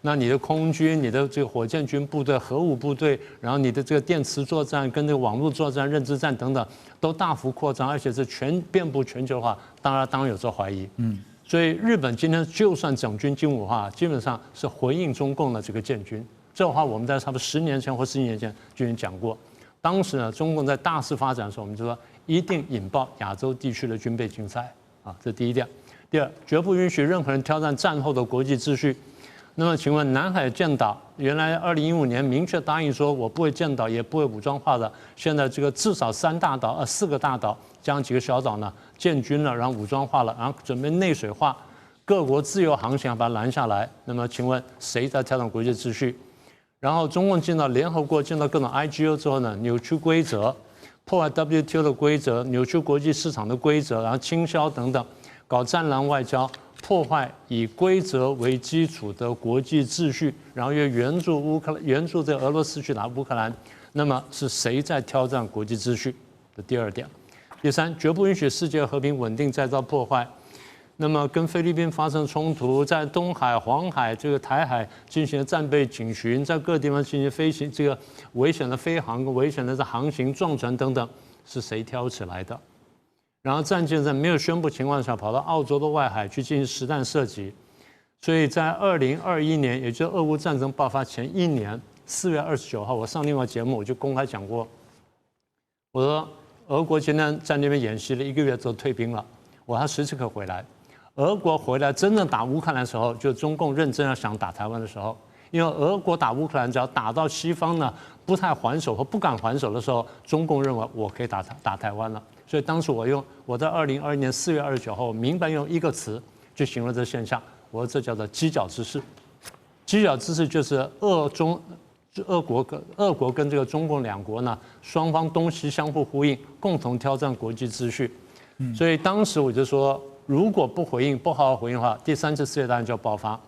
那你的空军、你的这个火箭军部队、核武部队，然后你的这个电磁作战、跟这个网络作战、认知战等等，都大幅扩张，而且是遍布全球化，当然有这怀疑。所以日本今天就算整军精武化，基本上是回应中共的这个建军。这话我们在差不多10年前或11年前就已经讲过。当时呢，中共在大肆发展的时候，我们就说一定引爆亚洲地区的军备竞赛啊，这第一点。第二，绝不允许任何人挑战战后的国际秩序。那么，请问南海建岛，原来2015年明确答应说我不会建岛，也不会武装化的，现在这个至少4个大岛加上几个小岛呢，建军了，然后武装化了，然后准备内水化，各国自由航行把它拦下来。那么，请问谁在挑战国际秩序？然后中共进到联合国，进到各种 IGO 之后呢，扭曲规则，破坏 WTO 的规则，扭曲国际市场的规则，然后倾销等等，搞战狼外交。破坏以规则为基础的国际秩序，然后又援助这俄罗斯去打乌克兰，那么是谁在挑战国际秩序的第二点？第三，绝不允许世界和平稳定再遭破坏。那么跟菲律宾发生冲突，在东海、黄海、这个台海进行战备警巡，在各地方进行飞行这个危险的飞航、危险的航行、撞船等等，是谁挑起来的？然后战舰在没有宣布情况下跑到澳洲的外海去进行实弹射击，所以在2021年，也就是俄乌战争爆发前1年4月29号，我上另外节目我就公开讲过，我说俄国今天在那边演习了1个月之后退兵了，我还随时可以回来。俄国回来真正打乌克兰的时候，就中共认真要想打台湾的时候，因为俄国打乌克兰只要打到西方呢不太还手或不敢还手的时候，中共认为我可以打台湾了。所以当时我在2021年4月29号，明白用一个词就形容这现象，我说这叫做犄角之势。犄角之势就是俄国跟这个中共两国呢，双方东西相互呼应，共同挑战国际秩序。所以当时我就说，如果不回应，不好好回应的话，第3次世界大战就要爆发。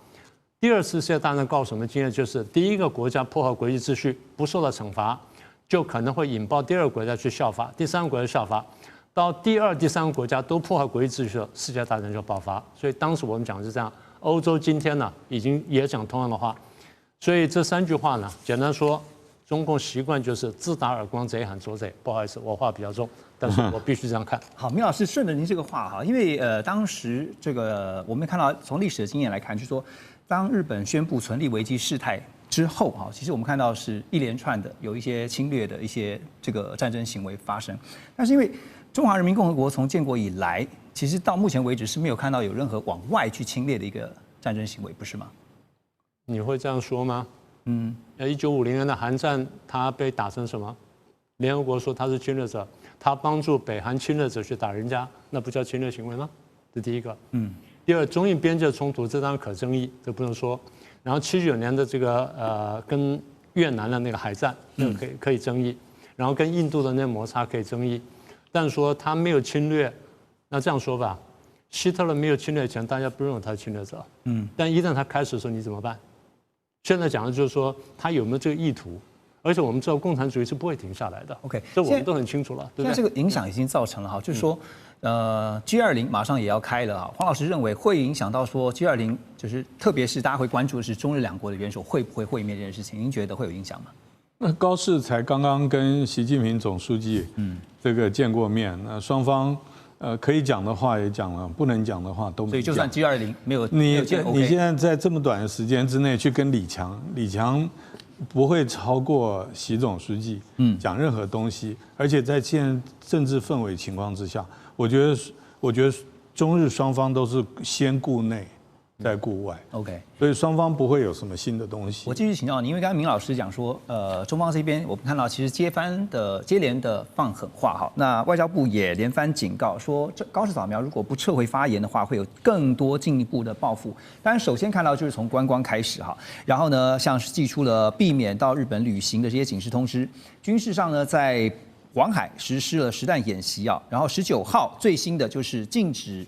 第2次世界大战告诉我们经验就是，第一个国家破坏国际秩序不受到惩罚，就可能会引爆第2个国家去效法，第3个国家效法。到第2、第3个国家都破坏国际秩序，世界大战就爆发。所以当时我们讲的是这样，欧洲今天呢已经也讲同样的话。所以这3句话呢，简单说，中共习惯就是自打耳光贼喊捉贼。不好意思，我话比较重，但是我必须这样看。好，明老师顺着您这个话哈，因为当时这个我们看到从历史的经验来看，就是说当日本宣布存立危机事态之后哈，其实我们看到是一连串的有一些侵略的一些这个战争行为发生，但是因为中华人民共和国从建国以来，其实到目前为止是没有看到有任何往外去侵略的一个战争行为，不是吗？你会这样说吗？1950年的韩战，他被打成什么？联合国说他是侵略者，他帮助北韩侵略者去打人家，那不叫侵略行为吗？这第一个。第二，中印边界冲突，这当然可争议，这不能说。然后79年的这个跟越南的那个海战，那个可以争议。然后跟印度的那摩擦可以争议，但说他没有侵略，那这样说吧，希特勒没有侵略前，大家不认为他是侵略者。但一旦他开始的时候，你怎么办？现在讲的就是说他有没有这个意图，而且我们知道共产主义是不会停下来的。OK， 这我们都很清楚了，对不对？现在这个影响已经造成了哈，就是说，G20马上也要开了哈。黄老师认为会影响到说 G20，就是特别是大家会关注的是中日两国的元首会不会会面这件事情，您觉得会有影响吗？那高市才刚刚跟习近平总书记这个见过面，那双方可以讲的话也讲了，不能讲的话都没讲。所以就算 G20没有你见 OK， 你现在在这么短的时间之内去跟李强不会超过习总书记讲任何东西，而且在现在政治氛围情况之下，我觉得中日双方都是先顾内再顾外 OK， 所以双方不会有什么新的东西。我继续请教你，因为刚刚明老师讲说，中方这边我们看到其实接连的放狠话哈，那外交部也连番警告说，这高市早苗如果不撤回发言的话，会有更多进一步的报复。当然，首先看到就是从观光开始哈，然后呢，像是寄出了避免到日本旅行的这些警示通知，军事上呢在黄海实施了实弹演习啊，然后19号最新的就是禁止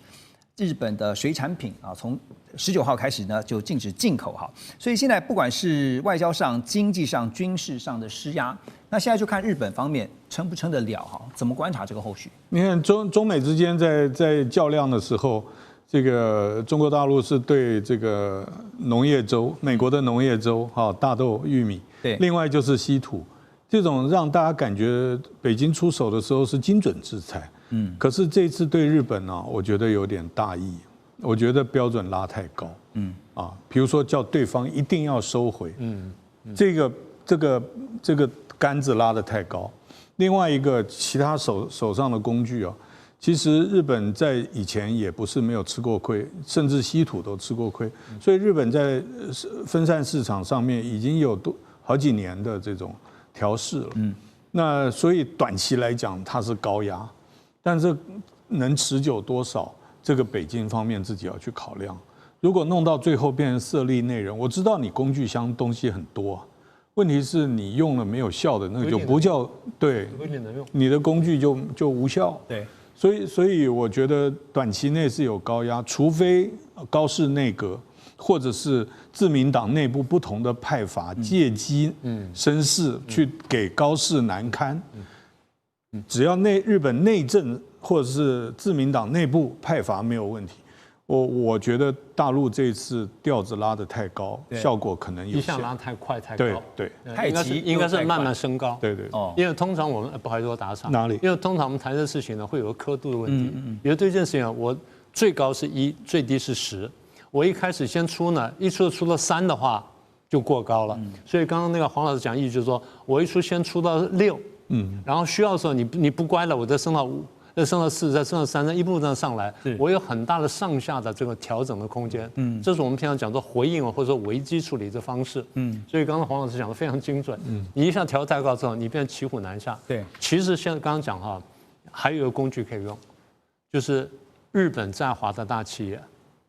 日本的水产品啊，从19号开始呢就禁止进口哈，所以现在不管是外交上、经济上、军事上的施压，那现在就看日本方面撑不撑得了哈，怎么观察这个后续？你看中美之间在较量的时候，这个中国大陆是对这个农业州，美国的农业州哈，大豆、玉米，对，另外就是稀土，这种让大家感觉北京出手的时候是精准制裁，可是这次对日本呢，我觉得有点大意。我觉得标准拉太高，比如说叫对方一定要收回，这个杆子拉得太高。另外一个，其他手上的工具啊，其实日本在以前也不是没有吃过亏，甚至稀土都吃过亏，所以日本在分散市场上面已经有好几年的这种调试了，那所以短期来讲它是高压，但是能持久多少？这个北京方面自己要去考量。如果弄到最后变成色厉内荏，我知道你工具箱东西很多，问题是你用了没有效的，那个就不叫对，你的工具就无效。对，所以我觉得短期内是有高压，除非高市内阁或者是自民党内部不同的派阀借机生事去给高市难堪。只要日本内政或者是自民党内部派阀没有问题，我觉得大陆这次调子拉得太高，效果可能有限。一下拉太快太高，对，应该是慢慢升高。对，因为通常我们不好意思我打岔，哪里？因为通常我们谈这事情呢，会有个刻度的问题。比如对这件事情，我最高是1，最低是10。我一开始先出呢，一出了3的话就过高了。所以刚刚那个黄老师讲意思就是说，我一出先出到6。然后需要的时候你不乖了，我再升到5，再升到4，再升到3，再一步步这样上来，我有很大的上下的这个调整的空间。这是我们平常讲说回应或者说危机处理的方式。所以刚刚黄老师讲的非常精准。你一下调太高之后，你变成骑虎难下。对，其实现在刚刚讲哈，还有一个工具可以用，就是日本在华的大企业。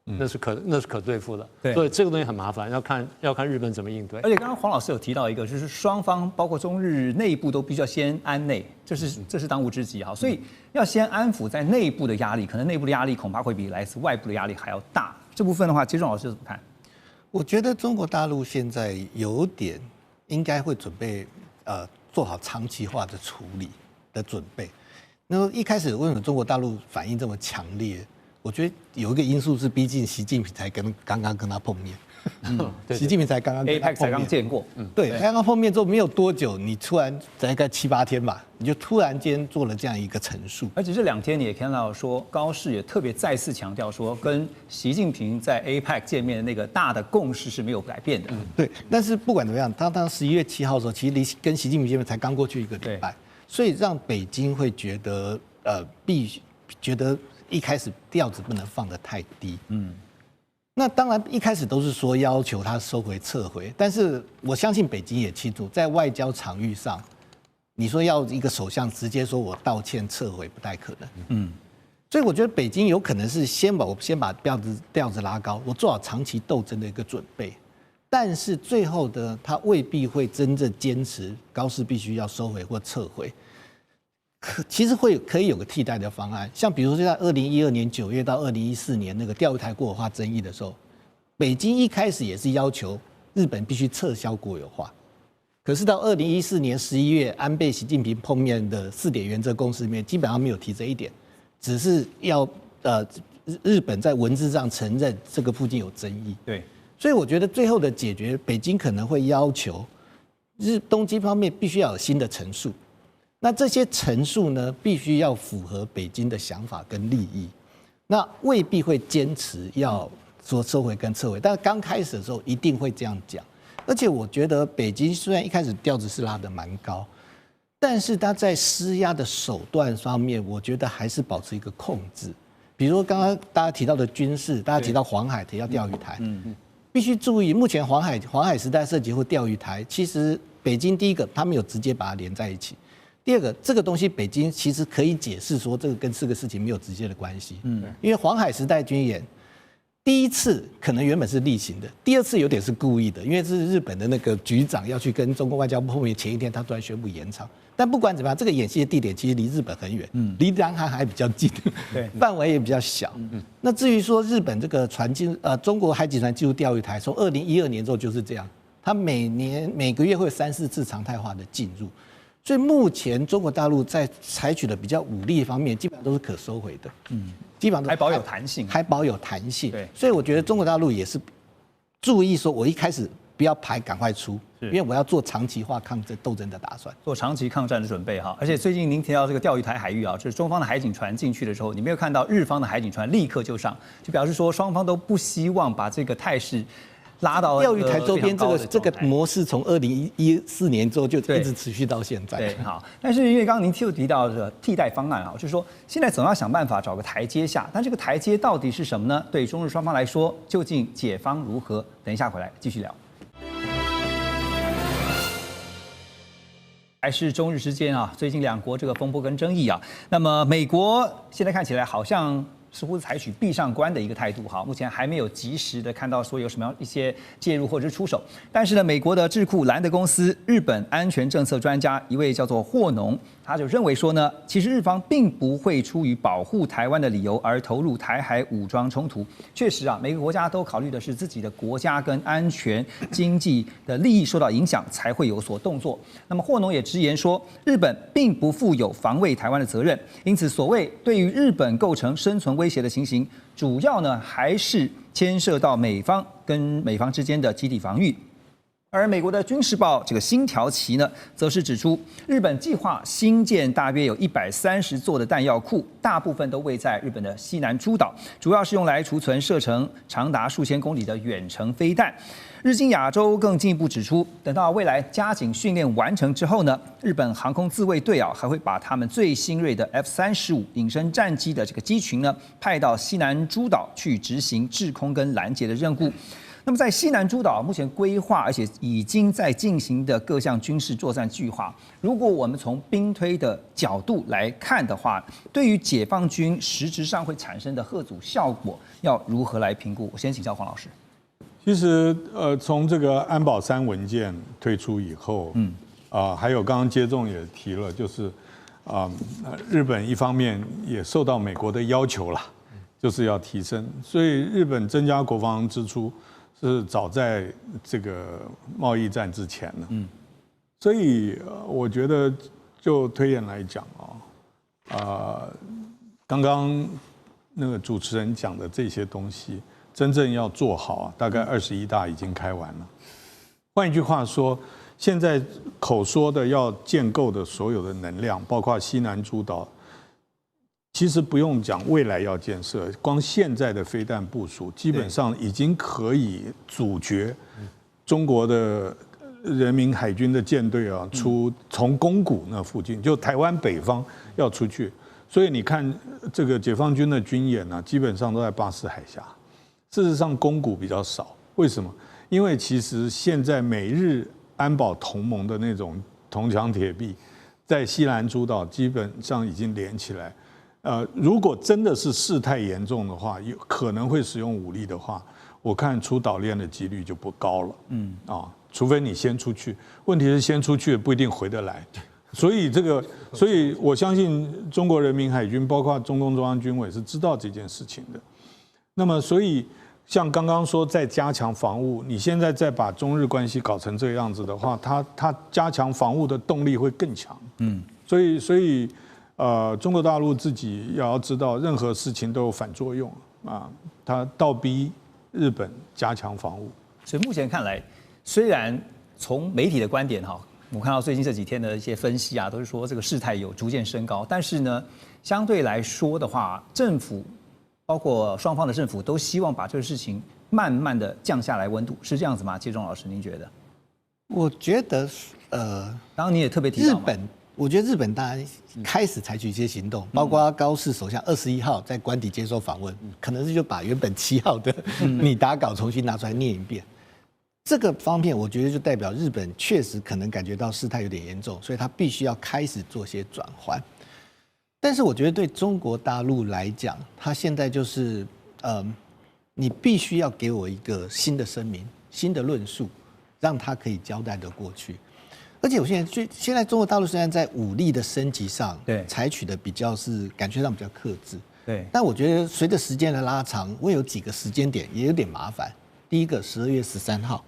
那是可对付的，所以这个东西很麻烦，要看日本怎么应对。而且刚刚黄老师有提到一个，就是双方包括中日内部都必须要先安内，这是当务之急哈。所以要先安抚在内部的压力，可能内部的压力恐怕会比来自外部的压力还要大。这部分的话，接种老师怎么看？我觉得中国大陆现在有点应该会准备做好长期化的处理的准备。那么一开始为什么中国大陆反应这么强烈？我觉得有一个因素是，毕竟习近平才刚刚跟他碰面。对习近平才刚刚 APEC 才刚见过，对，刚刚碰面之后没有多久，你突然大概7、8天吧，你就突然间做了这样一个陈述。而且这2天你也看到说，高市也特别再次强调说，跟习近平在 APEC 见面的那个大的共识是没有改变的。对，但是不管怎么样，他当11月7号的时候，其实离跟习近平见面才刚过去1个礼拜，所以让北京会觉得觉得一开始调子不能放得太低。那当然一开始都是说要求他收回撤回，但是我相信北京也清楚，在外交场域上，你说要一个首相直接说我道歉撤回不太可能。所以我觉得北京有可能是先把调子拉高，我做好长期斗争的一个准备，但是最后的他未必会真正坚持高市必须要收回或撤回。其实可以有个替代的方案，像比如说在2012年9月到2014年那个钓鱼台国有化争议的时候，北京一开始也是要求日本必须撤销国有化，可是到2014年11月，安倍、习近平碰面的4点原则共识里面，基本上没有提这一点，只是要日本在文字上承认这个附近有争议。对，所以我觉得最后的解决，北京可能会要求东京方面必须要有新的陈述。那这些陈述呢，必须要符合北京的想法跟利益，那未必会坚持要说收回跟撤回，但是刚开始的时候一定会这样讲。而且我觉得北京虽然一开始调子是拉得蛮高，但是他在施压的手段方面，我觉得还是保持一个控制。比如说刚刚大家提到的军事，大家提到黄海，提到钓鱼台，必须注意，目前黄海时代设计或钓鱼台，其实北京第一个他没有直接把它连在一起。第二个，这个东西北京其实可以解释说，这个跟这个事情没有直接的关系。因为黄海时代军演，第一次可能原本是例行的，第二次有点是故意的，因为是日本的那个局长要去跟中国外交部碰面，前一天他突然宣布延长。但不管怎么样，这个演习的地点其实离日本很远，离南韩还比较近，范围也比较小。那至于说日本这个中国海警船进入钓鱼台，从2012年之后就是这样，它每个月会有3、4次常态化的进入。所以目前中国大陆在采取的比较武力方面，基本上都是可收回的，基本上还保有弹性，还保有弹性。对，所以我觉得中国大陆也是注意说，我一开始不要排赶快出，因为我要做长期化抗争斗争的打算，做长期抗战的准备哈。而且最近您提到这个钓鱼台海域啊，就是中方的海警船进去的时候，你没有看到日方的海警船立刻就上，就表示说双方都不希望把这个态势拉到钓鱼台周边这个模式，从2014年之后就一直持续到现在。对，好。但是因为刚刚您提到这个替代方案啊，就是说现在总要想办法找个台阶下，但这个台阶到底是什么呢？对中日双方来说，究竟解方如何？等一下回来继续聊。还是中日之间啊，最近两国这个风波跟争议啊，那么美国现在看起来好像似乎是采取闭上关的一个态度，哈，目前还没有及时的看到说有什么样一些介入或者是出手。但是呢，美国的智库兰德公司日本安全政策专家一位叫做霍农，他就认为说呢，其实日方并不会出于保护台湾的理由而投入台海武装冲突。确实啊，每个国家都考虑的是自己的国家跟安全、经济的利益受到影响才会有所动作。那么霍农也直言说，日本并不负有防卫台湾的责任，因此所谓对于日本构成生存威胁的情形，主要呢还是牵涉到美方跟美方之间的集体防御。而美国的军事报这个星条旗呢，则是指出，日本计划新建大约有130座的弹药库，大部分都位在日本的西南诸岛，主要是用来储存射程长达数千公里的远程飞弹。日经亚洲更进一步指出，等到未来加紧训练完成之后呢，日本航空自卫队啊还会把他们最新锐的 F-35隐身战机的这个机群呢派到西南诸岛去执行制空跟拦截的任务。那么在西南诸岛目前规划而且已经在进行的各项军事作战计划，如果我们从兵推的角度来看的话，对于解放军实质上会产生的吓阻效果，要如何来评估？我先请教黄老师。其实从这个安保3文件推出以后，还有刚刚接种也提了，就是日本一方面也受到美国的要求了，就是要提升，所以日本增加国防支出是早在这个贸易战之前了。所以我觉得就推演来讲刚刚那个主持人讲的这些东西，真正要做好啊，大概21大已经开完了。换一句话说，现在口说的要建构的所有的能量，包括西南诸岛，其实不用讲未来要建设，光现在的飞弹部署，基本上已经可以阻绝中国的人民海军的舰队啊从宫古那附近，就台湾北方要出去。所以你看这个解放军的军演呢，基本上都在巴士海峡。事实上，宫古比较少，为什么？因为其实现在美日安保同盟的那种铜墙铁壁，在西南诸岛基本上已经连起来。如果真的是事态严重的话，有可能会使用武力的话，我看出岛链的几率就不高了。除非你先出去，问题是先出去也不一定回得来。所以我相信中国人民海军，包括中共中央军委是知道这件事情的。那么，所以像刚刚说再加强防务，你现在再把中日关系搞成这个样子的话，它加强防务的动力会更强。所以中国大陆自己也要知道，任何事情都有反作用啊，它倒逼日本加强防务。所以目前看来，虽然从媒体的观点哈。我看到最近这几天的一些分析啊，都是说这个事态有逐渐升高，但是呢，相对来说的话，政府包括双方的政府都希望把这个事情慢慢的降下来温度，是这样子吗？介中老师，您觉得？我觉得刚刚你也特别提到日本，我觉得日本当然开始采取一些行动，包括高市首相21号在官邸接受访问，可能是就把原本7号的拟答稿重新拿出来念一遍。这个方面，我觉得就代表日本确实可能感觉到事态有点严重，所以他必须要开始做些转换。但是我觉得对中国大陆来讲，他现在就是，你必须要给我一个新的声明、新的论述，让他可以交代得过去。而且我现在中国大陆虽然在武力的升级上，对，采取的比较是感觉上比较克制，对。但我觉得随着时间的拉长，会有几个时间点也有点麻烦。第一个，12月13号。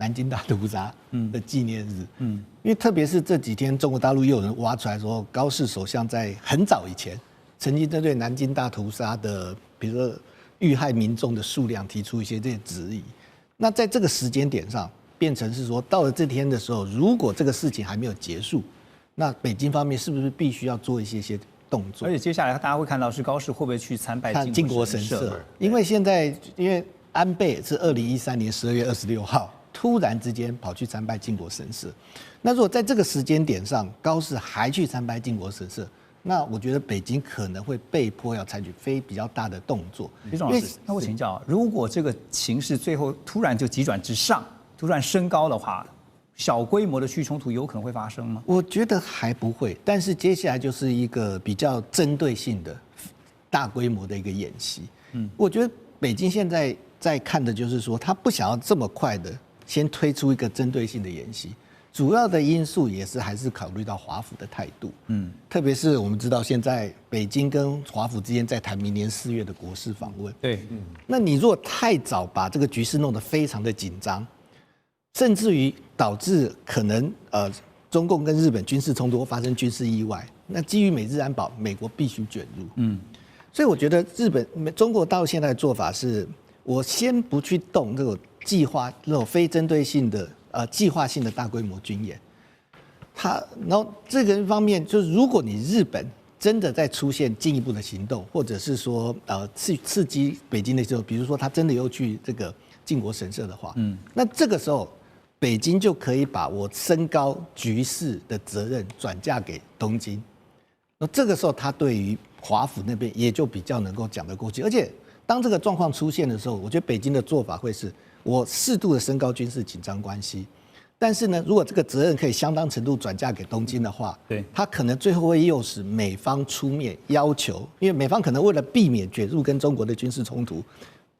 南京大屠杀的纪念日，因为特别是这几天，中国大陆又有人挖出来说，高市首相在很早以前曾经针对南京大屠杀的，比如说遇害民众的数量提出一些这些质疑。那在这个时间点上，变成是说，到了这天的时候，如果这个事情还没有结束，那北京方面是不是必须要做一些动作？而且接下来大家会看到是高市会不会去参拜靖国神社？因为现在安倍是2013年12月26号。突然之间跑去参拜靖国神社，那如果在这个时间点上，高市还去参拜靖国神社，那我觉得北京可能会被迫要采取比较大的动作。李总老师，那我请教，如果这个情势最后突然就急转直上，突然升高的话，小规模的区域冲突有可能会发生吗？我觉得还不会，但是接下来就是一个比较针对性的大规模的一个演习。我觉得北京现在在看的就是说，他不想要这么快的。先推出一个针对性的演习，主要的因素也是还是考虑到华府的态度，特别是我们知道现在北京跟华府之间在谈明年4月的国事访问，对，那你如果太早把这个局势弄得非常的紧张，甚至于导致可能中共跟日本军事冲突发生军事意外，那基于美日安保，美国必须卷入，所以我觉得中国大陆现在的做法是，我先不去动这个。计划那种非针对性的计划性的大规模军演，然后这个方面就是，如果你日本真的在出现进一步的行动，或者是说刺激北京的时候，比如说他真的又去这个靖国神社的话，那这个时候北京就可以把我升高局势的责任转嫁给东京，那这个时候他对于华府那边也就比较能够讲得过去，而且当这个状况出现的时候，我觉得北京的做法会是。我适度的升高军事紧张关系，但是呢，如果这个责任可以相当程度转嫁给东京的话，对，他可能最后会诱使美方出面要求，因为美方可能为了避免卷入跟中国的军事冲突，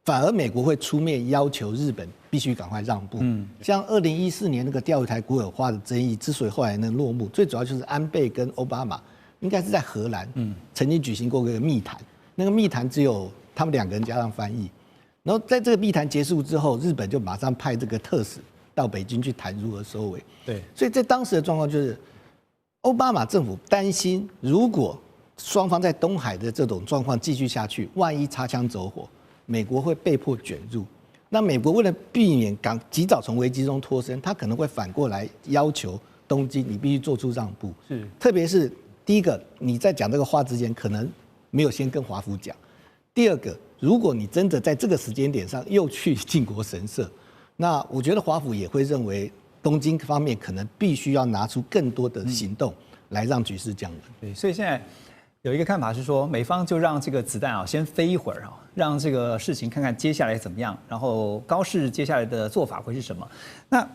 反而美国会出面要求日本必须赶快让步。像2014年那个钓鱼台国有化的争议，之所以后来能落幕，最主要就是安倍跟奥巴马应该是在荷兰，曾经举行过一个密谈，那个密谈只有他们2个人加上翻译。然后在这个密谈结束之后，日本就马上派这个特使到北京去谈如何收尾。对，所以在当时的状况就是，奥巴马政府担心，如果双方在东海的这种状况继续下去，万一擦枪走火，美国会被迫卷入。那美国为了避免及早从危机中脱身，他可能会反过来要求东京，你必须做出让步。是，特别是第一个，你在讲这个话之前，可能没有先跟华府讲；第二个，如果你真的在这个时间点上又去靖国神社，那我觉得华府也会认为东京方面可能必须要拿出更多的行动来让局势降温。对，所以现在有一个看法是说，美方就让这个子弹啊先飞一会儿啊，让这个事情看看接下来怎么样，然后高市接下来的做法会是什么。那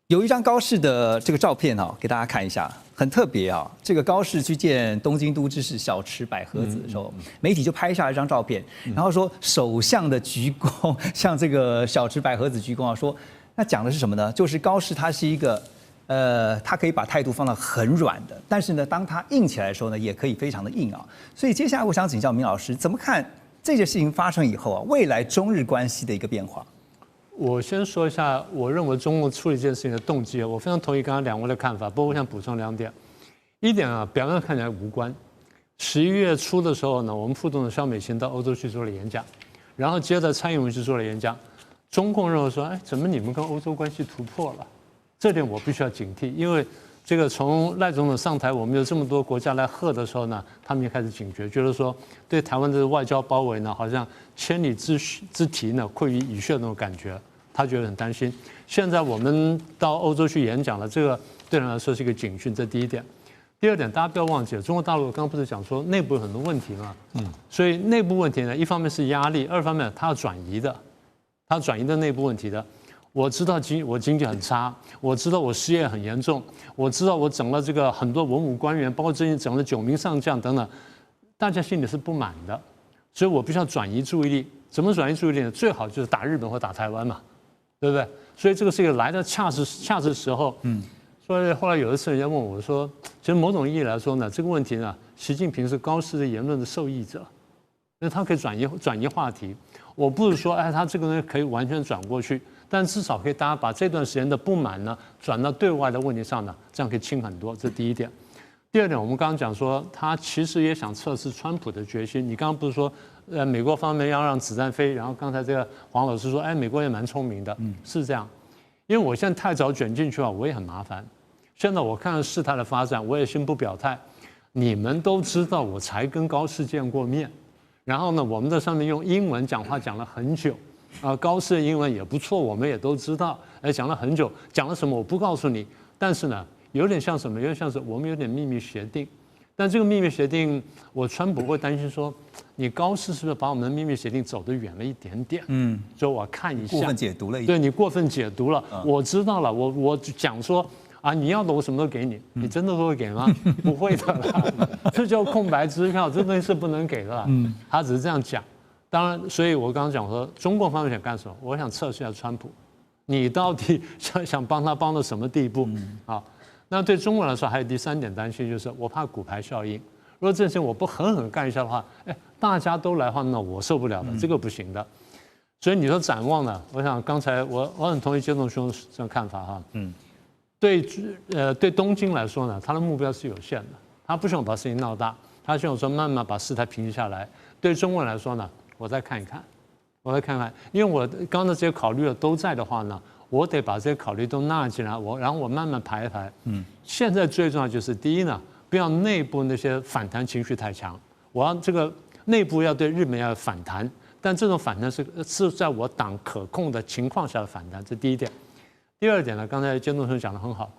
有一张高市的这个照片啊，给大家看一下，很特别啊。这个高市去见东京都知事小池百合子的时候，媒体就拍下一张照片，然后说首相的鞠躬，向这个小池百合子鞠躬啊，说那讲的是什么呢？就是高市他是一个。他可以把态度放到很软的，但是呢，当他硬起来的时候呢，也可以非常的硬啊。所以接下来我想请教明老师，怎么看这件事情发生以后啊，未来中日关系的一个变化？我先说一下，我认为中共处理这件事情的动机，我非常同意刚刚两位的看法，不过我想补充2点。一点啊，表面看起来无关。11月初的时候呢，我们副总统肖美琴到欧洲去做了演讲，然后接着蔡英文去做了演讲。中共认为说，哎，怎么你们跟欧洲关系突破了？这点我必须要警惕，因为这个从赖总统上台，我们有这么多国家来贺的时候呢，他们也开始警觉，觉得说对台湾的外交包围呢，好像千里之堤呢溃于蚁穴那种感觉，他觉得很担心。现在我们到欧洲去演讲了，这个对人来说是一个警讯，这第一点。第二点，大家不要忘记了，中国大陆刚刚不是讲说内部有很多问题吗？所以内部问题呢，一方面是压力，二方面它要转移的，它要转移的内部问题的。我知道我经济很差，我知道我失业很严重，我知道我整了这个很多文武官员，包括最近整了9名上将等等，大家心里是不满的，所以我必须要转移注意力。怎么转移注意力呢？最好就是打日本或打台湾嘛，对不对？所以这个是一个来的恰是时候。所以后来有一次人家问我说，其实某种意义来说呢，这个问题呢，习近平是高市的言论的受益者，因为他可以转移话题。我不是说哎他这个人可以完全转过去。但至少可以大家把这段时间的不满呢转到对外的问题上呢，这样可以轻很多。这第一点。第二点，我们刚刚讲说，他其实也想测试川普的决心。你刚刚不是说，美国方面要让子弹飞，然后刚才这个黄老师说，哎，美国也蛮聪明的，是这样。因为我现在太早卷进去了，我也很麻烦。现在我看到事态的发展，我也先不表态。你们都知道，我才跟高市见过面，然后呢，我们在上面用英文讲话讲了很久。高市的英文也不错，我们也都知道。讲了很久，讲了什么我不告诉你。但是呢，有点像什么？有点像是我们有点秘密协定。但这个秘密协定，川普会担心说，你高市是不是把我们的秘密协定走得远了一点点？所以我看一下。过分解读了一点。对你过分解读了，我知道了。我讲说啊，你要的我什么都给你，你真的都会给吗？不会的啦，这叫空白支票，这东西是不能给的啦。他只是这样讲。当然，所以我刚刚讲说，中共方面想干什么？我想测试一下川普，你到底想帮他帮到什么地步？啊，那对中国来说，还有第3点担心，就是我怕骨牌效应。如果这件事情我不狠狠干一下的话，哎，大家都来的话，那我受不了的，这个不行的。所以你说展望呢？我想刚才我很同意建中兄这种看法哈。对东京来说呢，他的目标是有限的，他不希望把事情闹大，他希望说慢慢把事态平息下来。对中国人来说呢？我再看一看，因为我刚才这些考虑都在的话呢，我得把这些考虑都纳进来，然后我慢慢排一排。现在最重要就是第一呢，不要内部那些反弹情绪太强，我要这个内部要对日本要反弹，但这种反弹是在我党可控的情况下的反弹，这第一点。第二点呢，刚才建东兄讲得很好，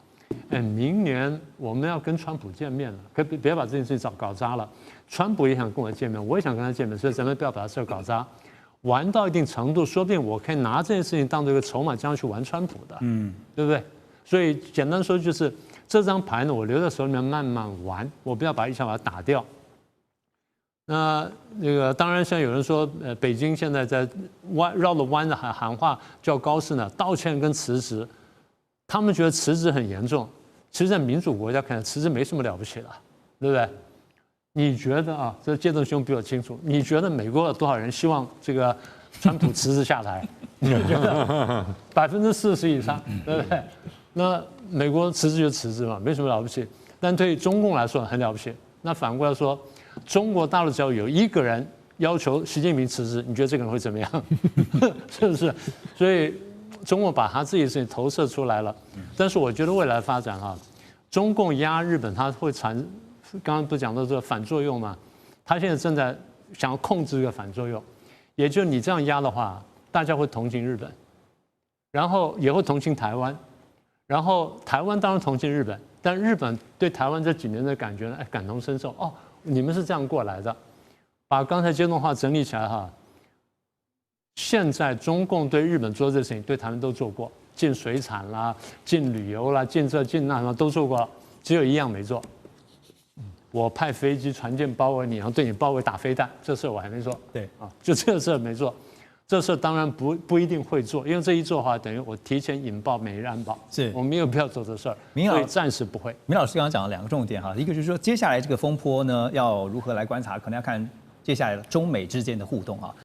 明年我们要跟川普见面了，可别把这件事情搞砸了。川普也想跟我见面，我也想跟他见面，所以咱们不要把事搞砸。玩到一定程度，说不定我可以拿这件事情当做一个筹码，这样去玩川普的，对不对？所以简单说就是，这张牌呢，我留在手里面慢慢玩，我不要一下把它打掉。那个当然，像有人说，北京现在在绕着弯的喊话，叫高市呢道歉跟辞职，他们觉得辞职很严重。其实，在民主国家看来，辞职没什么了不起的，对不对？你觉得啊？这建东兄比我清楚。你觉得美国有多少人希望这个川普辞职下台？你觉得40%以上，对不对？那美国辞职就辞职嘛，没什么了不起。但对中共来说很了不起。那反过来说，中国大陆只要有一个人要求习近平辞职，你觉得这个人会怎么样？是不是？所以中共把他自己的事情投射出来了。但是我觉得未来发展中共压日本，它会刚刚不是讲到这个反作用吗？他现在正在想要控制这个反作用，也就是你这样压的话，大家会同情日本，然后也会同情台湾，然后台湾当然同情日本，但日本对台湾这几年的感觉呢，感同身受哦，你们是这样过来的。把刚才这段话整理起来现在中共对日本做这事情，对台湾都做过，禁水产啦，禁旅游啦，禁这禁那都做过了，只有一样没做。我派飞机、船舰包围你，然后对你包围打飞弹，这事我还没做。对就这个事没做。这事当然不一定会做，因为这一做的话，等于我提前引爆美日安保，是我没有必要做这事儿，所以暂时不会。明老师刚刚讲了2个重点一个就是说接下来这个风波呢要如何来观察，可能要看接下来中美之间的互动